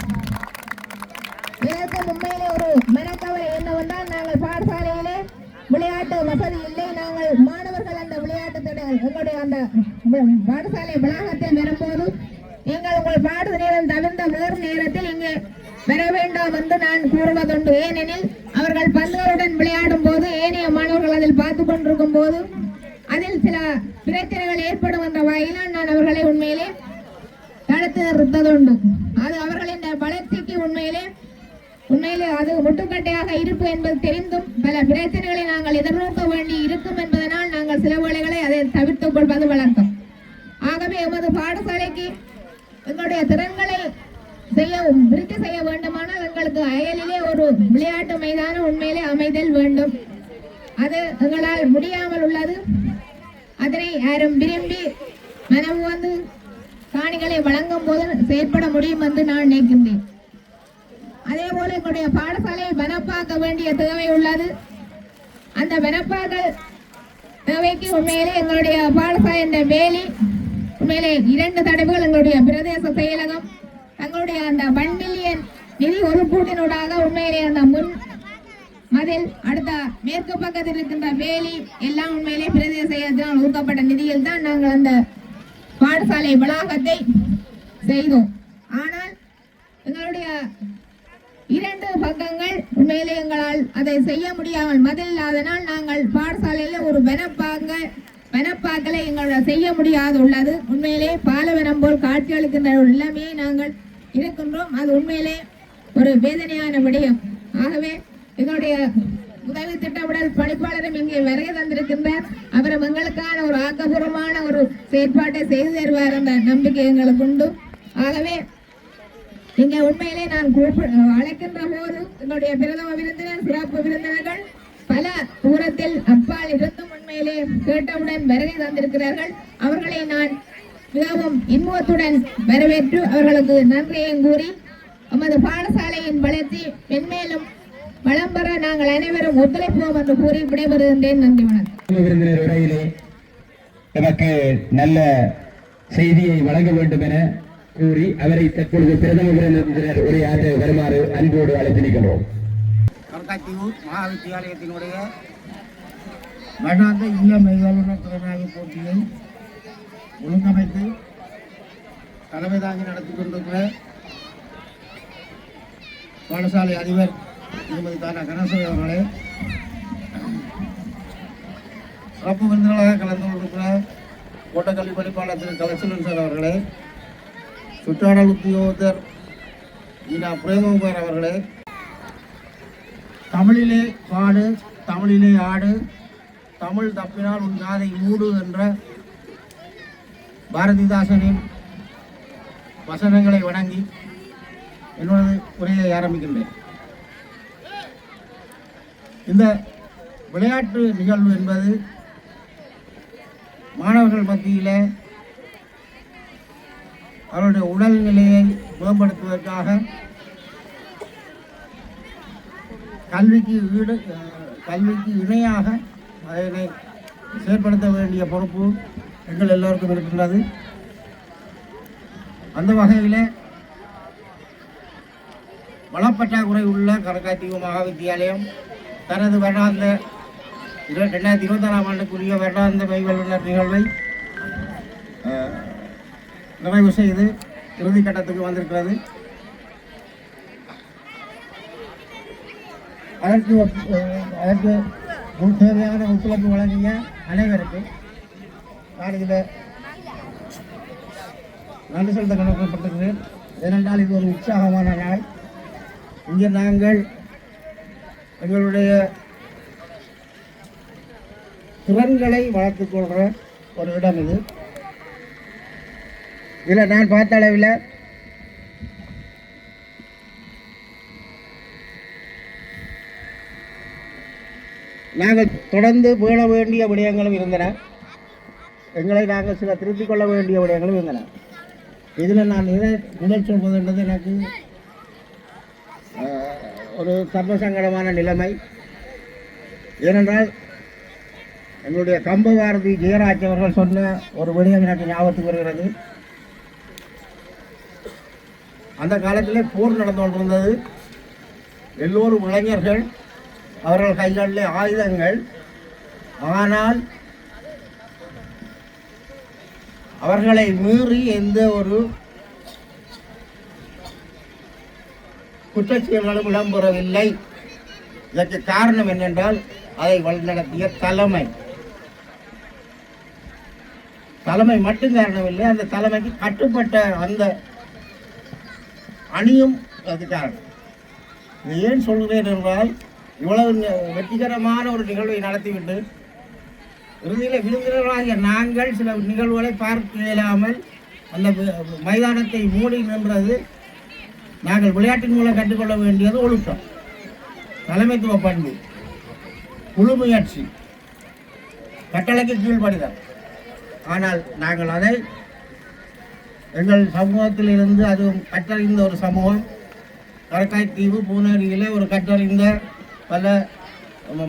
Speaker 3: இதற்கு உண்மையிலே ஒரு மனக்கவலை என்னவென்றால் நாங்கள் பாடசாலையிலே விளையாட்டு வசதி இல்லை. நாங்கள் மாணவர்கள் அந்த விளையாட்டு எங்களுடைய அந்த பாடசாலை வளாகத்தில் வரும்போது நீங்கள் உங்கள் பாட நேரம் தவிர்த்த வேறு நேரத்தில் இங்கே வர வேண்டாம் என்று நான் கூறுவதுண்டு. ஏனெனில் அவர்கள் பந்துகளுடன் விளையாடும் போது ஏனைய மாணவர்கள் அதில் பார்த்து கொண்டிருக்கும் போது அதில் சில பிரச்சனைகள் ஏற்படும் என்ற வகையில் நான் அவர்களை உண்மையிலே தடுத்து நிறுத்ததுண்டு. அது அவர்களின் வளர்ச்சிக்கு உண்மையிலே அது முட்டுக்கட்டையாக இருப்பு என்பது தெரிந்தும் பல பிரச்சனைகளை நாங்கள் எதிர்நோக்க வேண்டி இருக்கும் என்பதனால் நாங்கள் சில வேளைகளை அதை தவிர்த்துக் கொள்வது வழக்கம். ஆகவே எமது பாடசாலைக்கு எங்களுடைய திறன்களை விருத்தி செய்ய வேண்டுமானால் எங்களுக்கு அயலிலே ஒரு விளையாட்டு மைதானம் உண்மையிலே அமைதல் வேண்டும். அது எங்களால் முடியாமல் உள்ளது. அதனை யாரும் விரும்பி மனம் வந்து காணிகளை வழங்கும் போது செயற்பட முடியும் என்று நான் நினைக்கின்றேன். அதே போல எங்களுடைய பாடசாலையை வனப்பாக்க வேண்டிய தேவை உள்ளது. அந்த வனப்பாக்கல் தேவைக்கு உண்மையிலே எங்களுடைய பாடசாலை வேலி உண்மையிலே 2 தடவைகள் எங்களுடைய பிரதேச செயலகம் தங்களுடைய அந்த 1 மில்லியன் நிதி ஒதுக்கீட்டினூடாக உண்மையிலே அந்த முன் மதில், அடுத்த மேற்கு பக்கத்தில் இருக்கின்ற வேலி எல்லாம் உண்மையிலே பிரதேச செயலகத்தினால் ஒதுக்கப்பட்ட நிதியில் தான் நாங்கள் அந்த பாடசாலை வளாகத்தை செய்தோம். ஆனால் எங்களுடைய 2 பக்கங்கள் உண்மையிலே எங்களால் அதை செய்ய முடியாமல் மதில் இல்லாதனால் நாங்கள் பாடசாலையில் ஒரு வனப்பாக்களை எங்களால் செய்ய முடியாது உள்ளது. உண்மையிலே பாலவனம் போல் காட்சியளிக்கின்ற ஒரு நிலைமையை நாங்கள் இருக்கின்றோம். அது உண்மையிலே ஒரு வேதனையான விடயம். ஆகவே எங்களுடைய உதவி திட்டமிடல் பணிப்பாளரும் இங்கே வருகை தந்திருக்கின்றார். அவரும் எங்களுக்கான ஒரு ஆக்கப்பூர்வமான ஒரு செயற்பாட்டை செய்து தருவார் என்ற நம்பிக்கை எங்களுக்கு உண்டு. ஆகவே இங்கே உண்மையிலே நான் அழைக்கின்ற போது எங்களுடைய பிரதம விருந்தினர், சிறப்பு விருந்தினர்கள் பல தூரத்தில் அப்பால் இருந்தும் உண்மையிலே கேட்டவுடன் வருகை தந்திருக்கிறார்கள். அவர்களை நான் மிகவும் இன்பத்துடன் வரவேற்று அவர்களுக்கு நன்றியையும் கூறி நமது பாடசாலையின் வளர்ச்சி மென்மேலும் வளம் பெற நாங்கள் அனைவரும் ஒத்துழைப்போம் என்று கூறி விடைபெறுகின்றேன். நன்றி, வணக்கம்.
Speaker 2: விருந்தினர் உரையிலே நமக்கு நல்ல செய்தியை வழங்க வேண்டும் என கூறி அவரை தற்பொழுது பிரதம விருந்தினர் உரையாற்ற வருமாறு அன்போடு அழைத்து நிற்கின்றோம்.
Speaker 8: கல்கத்தூர் மகாவித்தியாலயத்தினுடைய வருடாந்த இளம் மேலாளர் திறனாய்வு போட்டியை ஒழுங்கமைத்து தலைமை தாங்கி நடத்தி கொண்டிருக்கிற பாடசாலை அதிபர் திருமதி தானா கணேசன் அவர்களே, சிறப்பு விருந்தினராக கலந்து கொண்டிருக்கிற கோட்டக்கல்வி பணிப்பாளர் திரு கலெக்ஷன் சார் அவர்களே, சுற்றாடல் உத்தியோகத்தர் ஈனா பிரேமகுமார் அவர்களே, தமிழிலே பாடு, தமிழிலே ஆடு, தமிழ் தப்பினால் உன் காதை மூடு என்ற பாரதிதாசனின் வசனங்களை வணங்கி என்னோட உரையை ஆரம்பிக்கின்றேன். இந்த விளையாட்டு நிகழ்வு என்பது மாணவர்கள் மத்தியில் அவருடைய உடல்நிலையை மேம்படுத்துவதற்காக கல்விக்கு இணையாக அதனை செயற்படுத்த வேண்டிய பொறுப்பு எங்கள் எல்லோருக்கும் இருக்கின்றது. அந்த வகையில் வளப்பற்றாக்குறை உள்ள கரக்காத்தீவு மகா வித்தியாலயம் தனது வருடாந்த 2026ஆம் ஆண்டுக்குரிய வருடாந்த மெய்வல்லுநர் நிகழ்வை நிறைவு செய்து இறுதிக்கட்டத்துக்கு வந்திருக்கிறது. அதற்கு தேவையான ஒத்துழைப்பு வழங்கிய அனைவருக்கும் நான் இதில் நன்றி செலுத்த கடமைப்பட்டிருக்கிறேன். ஏனென்றால் இது ஒரு உற்சாகமான நாள். இங்கே நாங்கள் எங்களுடைய திறன்களை வளர்த்துக் கொள்கிற ஒரு இடம் இது. இதில் நான் பார்த்த அளவில் நாங்கள் தொடர்ந்து பேண வேண்டிய விடயங்களும் இருந்தன, எங்களை நாங்கள் சில திருத்திக் கொள்ள வேண்டிய விடயங்களும் இருந்தன. இதில் நான் முதல் சொல்வதுன்றது எனக்கு ஒரு சர்வசங்கடமான நிலைமை. ஏனென்றால் எங்களுடைய கம்பபாரதி ஜெயராஜ் அவர்கள் சொன்ன ஒரு விடயம் எனக்கு ஞாபகத்துக்கு வருகிறது. அந்த காலத்திலே போர் நடந்து கொண்டிருந்தது. எல்லோரும் இளைஞர்கள், அவர்கள் கைகளிலே ஆயுதங்கள். ஆனால் அவர்களை மீறி எந்த ஒரு குற்றச்செயல்களும் இடம்பெறவில்லை. இதற்கு காரணம் என்னென்றால் அதை வழிநடத்திய தலைமை மட்டும் காரணமில்லை, அந்த தலைமைக்கு கட்டுப்பட்ட அந்த அணியும் அது காரணம். இது ஏன் சொல்கிறேன் என்றால், இவ்வளவு வெற்றிகரமான ஒரு நிகழ்வை நடத்திவிட்டு இறுதியில் விருந்தினர்களாகிய நாங்கள் சில நிகழ்வுகளை பார்க்க இயலாமல் அந்த மைதானத்தை மூடி நின்றது. நாங்கள் விளையாட்டின் மூலம் கற்றுக்கொள்ள வேண்டியது ஒழுக்கம், தலைமைத்துவ பண்பு, குழு முயற்சி, கட்டளைக்கு கீழ்படிதல். ஆனால் நாங்கள் அதை எங்கள் சமூகத்தில் இருந்து, அது கற்றறிந்த ஒரு சமூகம், கரக்காய்த்தீவு பூனேரியிலே ஒரு கற்றறிந்த பல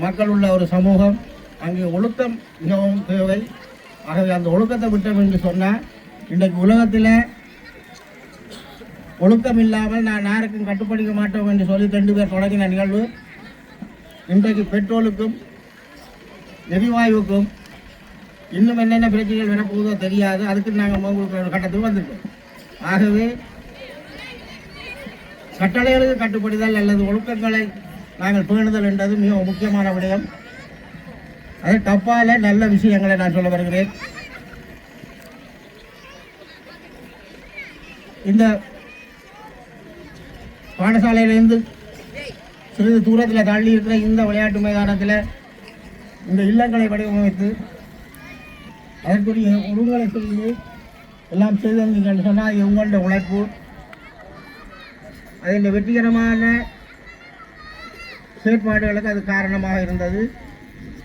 Speaker 8: மக்கள் உள்ள ஒரு சமூகம். அங்கே ஒழுக்கம் மிகவும் தேவை. ஆகவே அந்த ஒழுக்கத்தை விட்டோம் என்று சொன்னால், இன்றைக்கு உலகத்தில் ஒழுக்கம் இல்லாமல் நான் யாருக்கும் கட்டுப்படுத்த மாட்டோம் என்று சொல்லி 2 பேர் தொடங்கின நிகழ்வு இன்றைக்கு பெட்ரோலுக்கும் எரிவாயுவுக்கும் இன்னும் என்னென்ன பிரச்சனைகள் வரப்போகுதோ தெரியாது. அதுக்கு நாங்கள் உங்களுக்கு ஒரு கட்டத்துக்கு வந்துட்டோம். ஆகவே கட்டளைகளுக்கு கட்டுப்படுதல் அல்லது ஒழுக்கங்களை நாங்கள் பேணுதல் என்றது மிக முக்கியமான விடயம். அது தப்பால நல்ல விஷயங்களை நான் சொல்ல வருகிறேன். இந்த பாடசாலையிலிருந்து சிறிது தூரத்தில் தள்ளி இருக்கிற இந்த விளையாட்டு மைதானத்தில் இந்த இல்லங்களை வடிவமைத்து அதற்குரிய ஒழுங்குகளை செய்து எல்லாம் செய்தீங்கன்னு சொன்னால் உங்களோட உழைப்பு, அதில் வெற்றிகரமான செயற்பாடுகளுக்கு அது காரணமாக இருந்தது.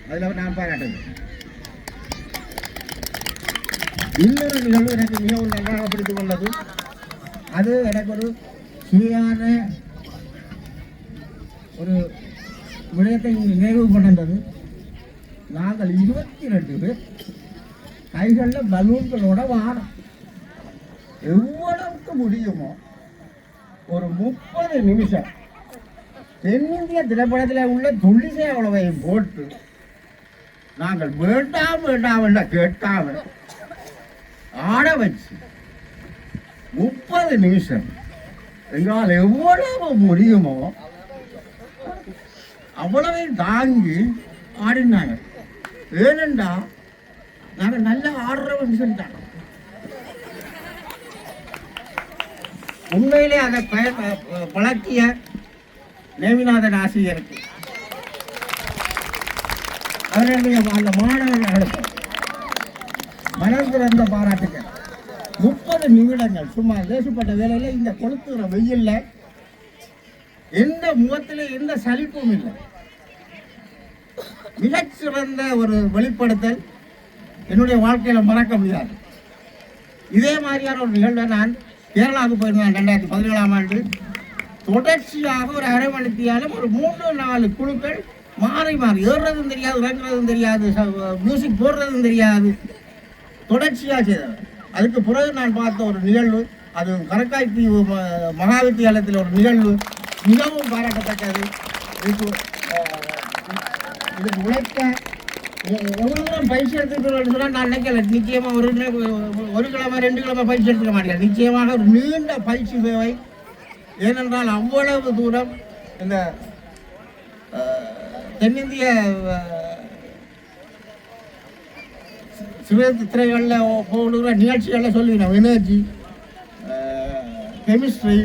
Speaker 8: அதில் நான் பாராட்டுகிறேன். இன்னொரு நிகழ்வு எனக்கு மிகவும் நன்றாக பிடித்துக் கொண்டது. அது எனக்கு ஒரு சுவையான ஒரு விடயத்தை நினைவு கொண்டது. நாங்கள் 22 பேர் கைகளில் பலூன்களோட வாரம் எவ்வளவுக்கு முடியுமோ ஒரு 30 நிமிஷம் தென்னிந்திய திரைப்படத்தில் உள்ள துள்ளிசை அவ்வளவையும் போட்டு நாங்கள் வேண்டாம் என்ற கேட்காம ஆட வச்சு 30 நிமிஷம் எங்களால் எவ்வளவு முடியுமோ அவ்வளவையும் தாங்கி ஆடினாங்க. ஏனென்றா நாங்கள் நல்லா ஆடுறோம்னு சொல்லிட்டாங்க. உண்மையிலே அதை பழக்கிய நேமிநாதன் ஆசிரியருக்கு அவர்களுடைய அந்த மாணவர்களுக்கு மனம் திறந்த பாராட்டுகள். 30 நிமிடங்கள் சும்மா லேசுப்பட்ட வேலையில் இந்த கொளுத்துகிற வெயில்ல எந்த முகத்திலே எந்த சலிப்பும் இல்லை. மிகச்சிறந்த ஒரு வெளிப்படுத்தல் என்னுடைய வாழ்க்கையில் மறக்க முடியாது. இதே மாதிரியான ஒரு நிகழ்வை நான் கேரளாவுக்கு போயிருந்தேன் 2017ஆம் ஆண்டு. தொடர்ச்சியாக ஒரு அரை மணித்தியாலும் ஒரு 3-4 குழுக்கள் மாறி ஏறுறதும் தெரியாது, இறங்குறதும் தெரியாது, மியூசிக் போடுறதும் தெரியாது, தொடர்ச்சியாக செய்தவர். அதுக்கு பிறகு நான் பார்த்த ஒரு நிகழ்வு, அது கரக்காய்த்தீவு மகா வித்தியாலயத்தில் ஒரு நிகழ்வு மிகவும் பாராட்டத்தக்கது. இது உழைக்க எவ்வளோ தூரம் பயிற்சி எடுத்துக்கிட்டு சொன்னால் நான் நினைக்கல. நிச்சயமாக ஒரு கிழமை 2 கிழமை பயிற்சி எடுத்துக்க மாட்டேன். நிச்சயமாக ஒரு நீண்ட பயிற்சி தேவை. ஏனென்றால் அவ்வளவு தூரம் இந்த தென்னிந்திய சிறு திரைகளில் போடுகிற நிகழ்ச்சிகளில் சொல்லுவினோம். எனர்ஜி, கெமிஸ்ட்ரி,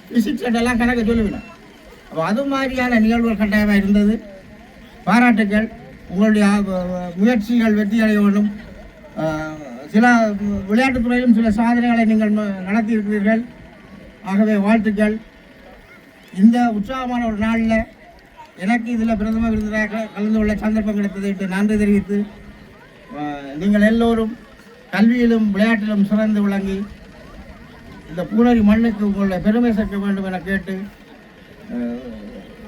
Speaker 8: ஃபிசிக்ஸ் எல்லாம் கணக்கு சொல்லுவினோம். அப்போ அது மாதிரியான நிகழ்வுகள் கட்டாயமாக இருந்தது. பாராட்டுக்கள். உங்களுடைய முயற்சிகள் வெற்றி அடைய வேண்டும். சில விளையாட்டுத்துறையிலும் சில சாதனைகளை நீங்கள் நடத்தியிருக்கிறீர்கள். ஆகவே வாழ்த்துக்கள். இந்த உற்சாகமான ஒரு நாளில் எனக்கு இதில் பிரதம விருந்தினராக கலந்து கொள்ள சந்தர்ப்பம் கிடைத்ததை நன்றி தெரிவித்து, நீங்கள் எல்லோரும் கல்வியிலும் விளையாட்டிலும் சிறந்து விளங்கி இந்த பூனரி மண்ணுக்கு உங்களுடைய பெருமை சேர்க்க வேண்டும் என கேட்டு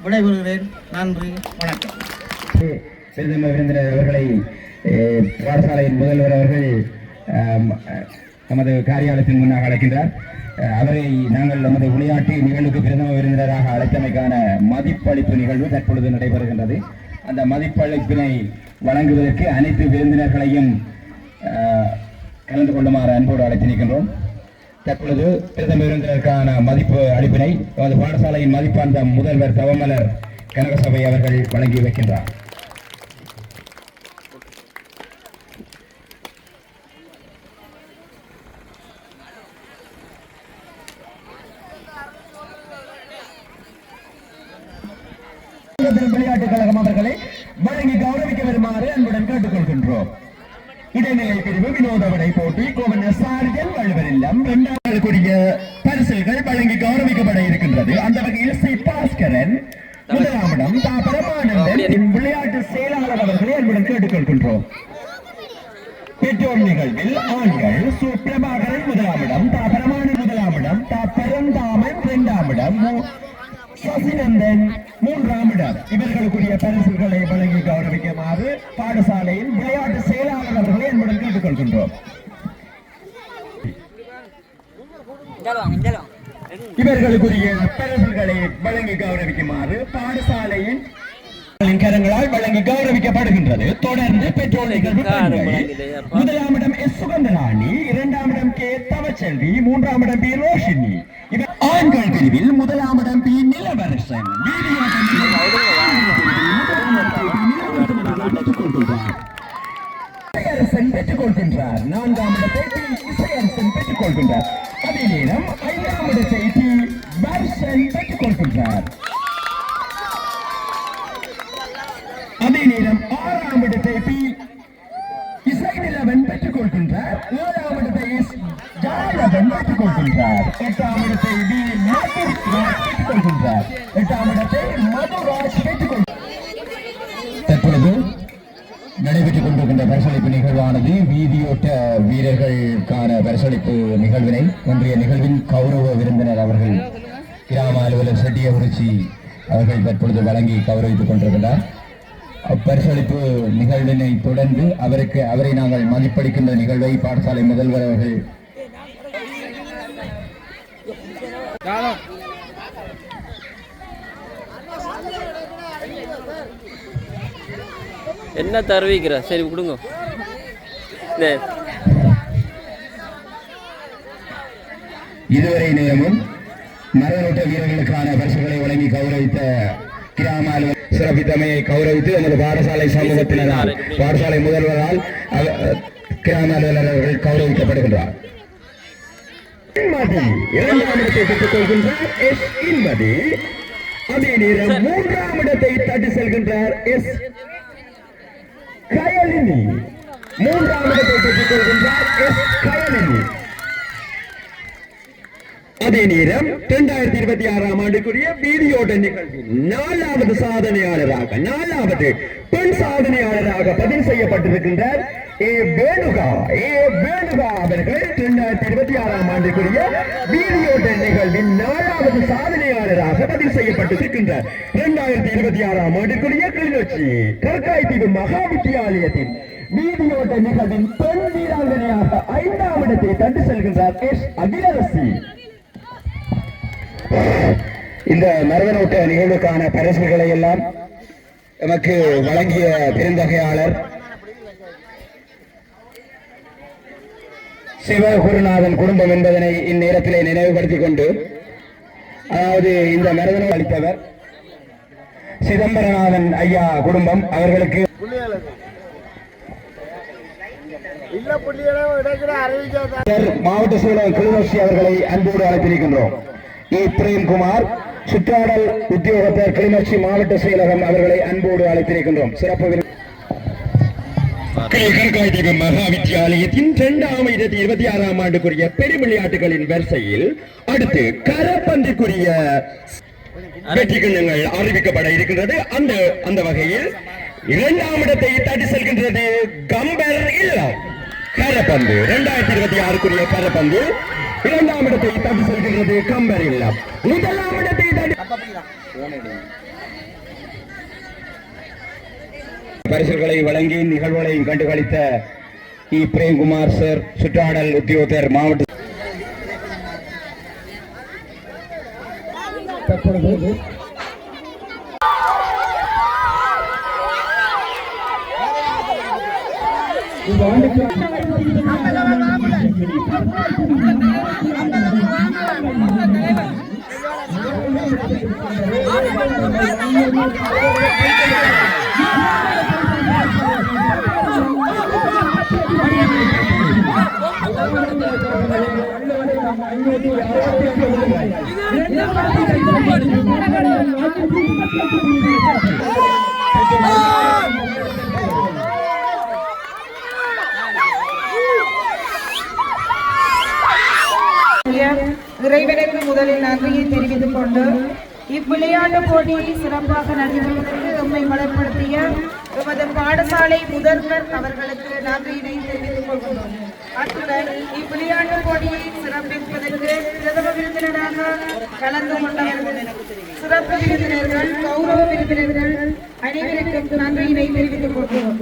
Speaker 8: விடைபெறுகிறேன். நன்றி, வணக்கம்.
Speaker 2: பிரதம விருந்தினர் அவர்களை பாடசாலையின் முதல்வர் அவர்கள் நமது காரியாலயத்தின் முன்னாக அழைக்கின்றார். அவரை நாங்கள் நமது விளையாட்டு நிகழ்வுக்கு பிரதம விருந்தினராக அழைத்தமைக்கான மதிப்பளிப்பு நிகழ்வு தற்பொழுது நடைபெறுகின்றது. அந்த மதிப்பளிப்பினை வழங்குவதற்கு அனைத்து விருந்தினர்களையும் கலந்து கொள்ளுமாறு அன்போடு அழைத்து நிற்கின்றோம். தற்பொழுது பிரதம விருந்தினருக்கான மதிப்பு அளிப்பினை நமது பாடசாலையின் மதிப்பார்ந்த முதல்வர் தவமலர் கனகசபை அவர்கள் வழங்கி வைக்கின்றார். விளையாட்டுக் கழகம் அவர்களை வழங்கி கௌரவிக்க வருமாறு அன்புடன் கேட்டுக்கொள்கின்றோம். இடைநிலை பிரிவு வினோத விடை போட்டி கோவனர் சார்ஜன் வள்ளுவர் இல்லம் 2வது கூடிய பரிசுகள் வழங்கி கௌரவிக்கப்பட இருக்கின்றது. அந்த வகையில் சி பாஸ்கரன் முதலாமிடம், தாபரமானந்தன் விளையாட்டு செயலாளர் அவர்களை அன்புடன் கேட்டுக்கொள்கின்றோம். பெற்றோர் நிகழ்வில் ஆண்கள் சுப்பிரபாகரன் முதலாமிடம், தாபரமானன் முதலாமிடம், தாபரந்தாமன் 2ஆமிடம், சசிநந்தன் 3ஆமிடம். இவர்களுக்குரிய பரிசுகளை வழங்கி கௌரவிக்குமாறு பாடசாலையின் விளையாட்டு செயலாளர் அவர்களை என்புடன் கேட்டுக்கொள்கின்றோம். இவர்களுக்குரிய பரிசுகளை வழங்கி கௌரவிக்குமாறு பாடசாலையின் கரங்களால் வழங்கி கௌரவிக்கப்படுகின்றது. தொடர்ந்து பெற்றோர் நிகழ்வு. முதலாமிடம் எஸ் சுகந்தராணி, 2ஆமிடம் கே தவச்செல்வி, 3ஆமிடம் பி ரோஷினி. ஆண்கள் பிரிவில் முதலாமிடம் பி நிலவரசன் பெற்றுக் கொள்கின்றார். 4ஆமிடத்தை பி இசையரசன் பெற்றுக் கொள்கின்றார். அதே நேரம் 5ஆமிடத்தை பி வருஷன் பெற்றுக் கொள்கின்றார். அதே நேரம் 6ஆமிடத்தை பி இசைநிலவன் பெற்றுக் கொள்கின்றார். 7ஆமிடத்தை ஜாலவன் பெற்றுக் கொள்கின்றார். 8ஆமிடத்தை பி மதுராஜ் பெற்றுக் கொள்கின்றார். 8ஆமிடத்தை மதுராஜ் பெற்றுக் கொள்கின்றார். தற்பொழுது நடைபெற்றுக் கொண்டிருக்கின்ற பரிசளிப்பு நிகழ்வானது வீதியோட்ட வீரர்களுக்கான பரிசளிப்பு நிகழ்வினை ஒன்றிய நிகழ்வின் கௌரவ விருந்தினர் அவர்கள் கிராம அலுவலர் செட்டியகுறிச்சி அவர்கள் தற்பொழுது வழங்கி கௌரவித்துக் கொண்டிருக்கிறார். பரிசளிப்பு நிகழ்வினை தொடர்ந்து அவரை நாங்கள் மதிப்பளிக்கின்ற நிகழ்வை பாடசாலை முதல்வர் அவர்கள்
Speaker 1: என்ன தருவிக்கிற சரி கொடுங்க.
Speaker 2: இதுவரை நேரமும் மரநோட்ட வீரர்களுக்கான பரிசுகளை வழங்கி கௌரவித்த கிராம அலுவலர் சிறப்பித்தமையை கௌரவித்து நமது பாடசாலை சமூகத்தினரால் பாடசாலை முதல்வரால் கிராம அலுவலர்கள் கௌரவிக்கப்படுகின்றார். 2ஆம் இடத்தை பெற்றுக் கொள்கின்றார் எஸ் இன்பதி. அதே நேரம் 3ஆம் இடத்தை தட்டி செல்கின்றார் எஸ் கயலினி. 3ஆம் இடத்தை பெற்றுக் கொள்கின்றார் எஸ் கயலினி. அதே நேரம் 2026ஆம் ஆண்டுக்குரிய வீடியோட நிகழ்வில் 4வது சாதனையாளராக 4வது பெண் சாதனையாளராக பதிவு செய்யப்பட்டிருக்கின்றார் ஏ வேணுகா அவர்கள் 2026ஆம் ஆண்டுக்குரிய வீடியோட நிகழ்வின் 4வது சாதனையாளராக பதிவு செய்யப்பட்டிருக்கின்றார். 2026ஆம் ஆண்டுக்குரிய கிளிநொச்சி கற்காய்த்தீவு மகா வித்தியாலயத்தின்
Speaker 9: வீதியோட்ட நிகழ்வின் பெண் வீராங்கனையாக 5ஆம் இடத்தை தட்டி செல்கின்றார் எஸ் அகிலரசி.
Speaker 2: இந்த மரபனோட்ட நிகழ்வுக்கான பரிசுகளை எல்லாம் நமக்கு வழங்கிய பெருந்தகையாளர் சிவகுருநாதன் குடும்பம் என்பதனை இந்நேரத்திலே நினைவுபடுத்திக் கொண்டு, அதாவது இந்த மரபனை அளித்தவர் சிதம்பரநாதன் ஐயா குடும்பம் அவர்களுக்கு மாவட்ட செயலர் கிளிநொச்சி அவர்களை அன்போடு அழைத்திருக்கின்றோம். பிரேம்குமார் சுற்றாடல் உத்தியோகத்தர் கிளிநொச்சி மாவட்ட செயலகம் அவர்களை அன்போடு அழைத்திருக்கின்றோம். சிறப்பு மகா வித்தியாலயத்தின் 2026ஆம் ஆண்டுக்குரிய பெரும் விளையாட்டுகளின் வரிசையில் அடுத்து கரப்பந்துக்குரிய வெற்றி கிண்ணங்கள் அறிவிக்கப்பட இருக்கின்றது. அந்த வகையில் 2ஆம் இடத்தை தட்டி செல்கின்றது கம்பர் இல்லம் கரப்பந்து. 2026க்குரிய கரப்பந்து 2ஆம் இடத்தை தட்டி செல்கின்றது கம்பர் இல்லம். 1ஆம் இடத்தை பரிசுகளை வழங்கி நிகழ்வுகளையும் கண்டுகளித்த பிரேம்குமார் சார் சுற்றாடல் உத்தியோகத்தர் மாவட்ட
Speaker 8: இறைவனுக்கு முதலில் நன்றியை தெரிவித்துக் கொண்டு இவ்விளையாட்டு போட்டியை சிறப்பாக நடத்துவதற்கு எம்மை வளப்படுத்திய எமது பாடசாலை முதல்வர் அவர்களுக்கு நன்றியினை தெரிவித்துக் கொள்கிறோம். அத்துடன் இவ்விளையாட்டு போட்டியை சிறப்பிப்பதற்கு பிரதம விருந்தினராக கலந்து கொண்டவர்கள், சிறப்பு விருந்தினர்கள், கௌரவ விருந்தினர்கள் அனைவருக்கும் நன்றியினை தெரிவித்துக் கொள்கிறோம்.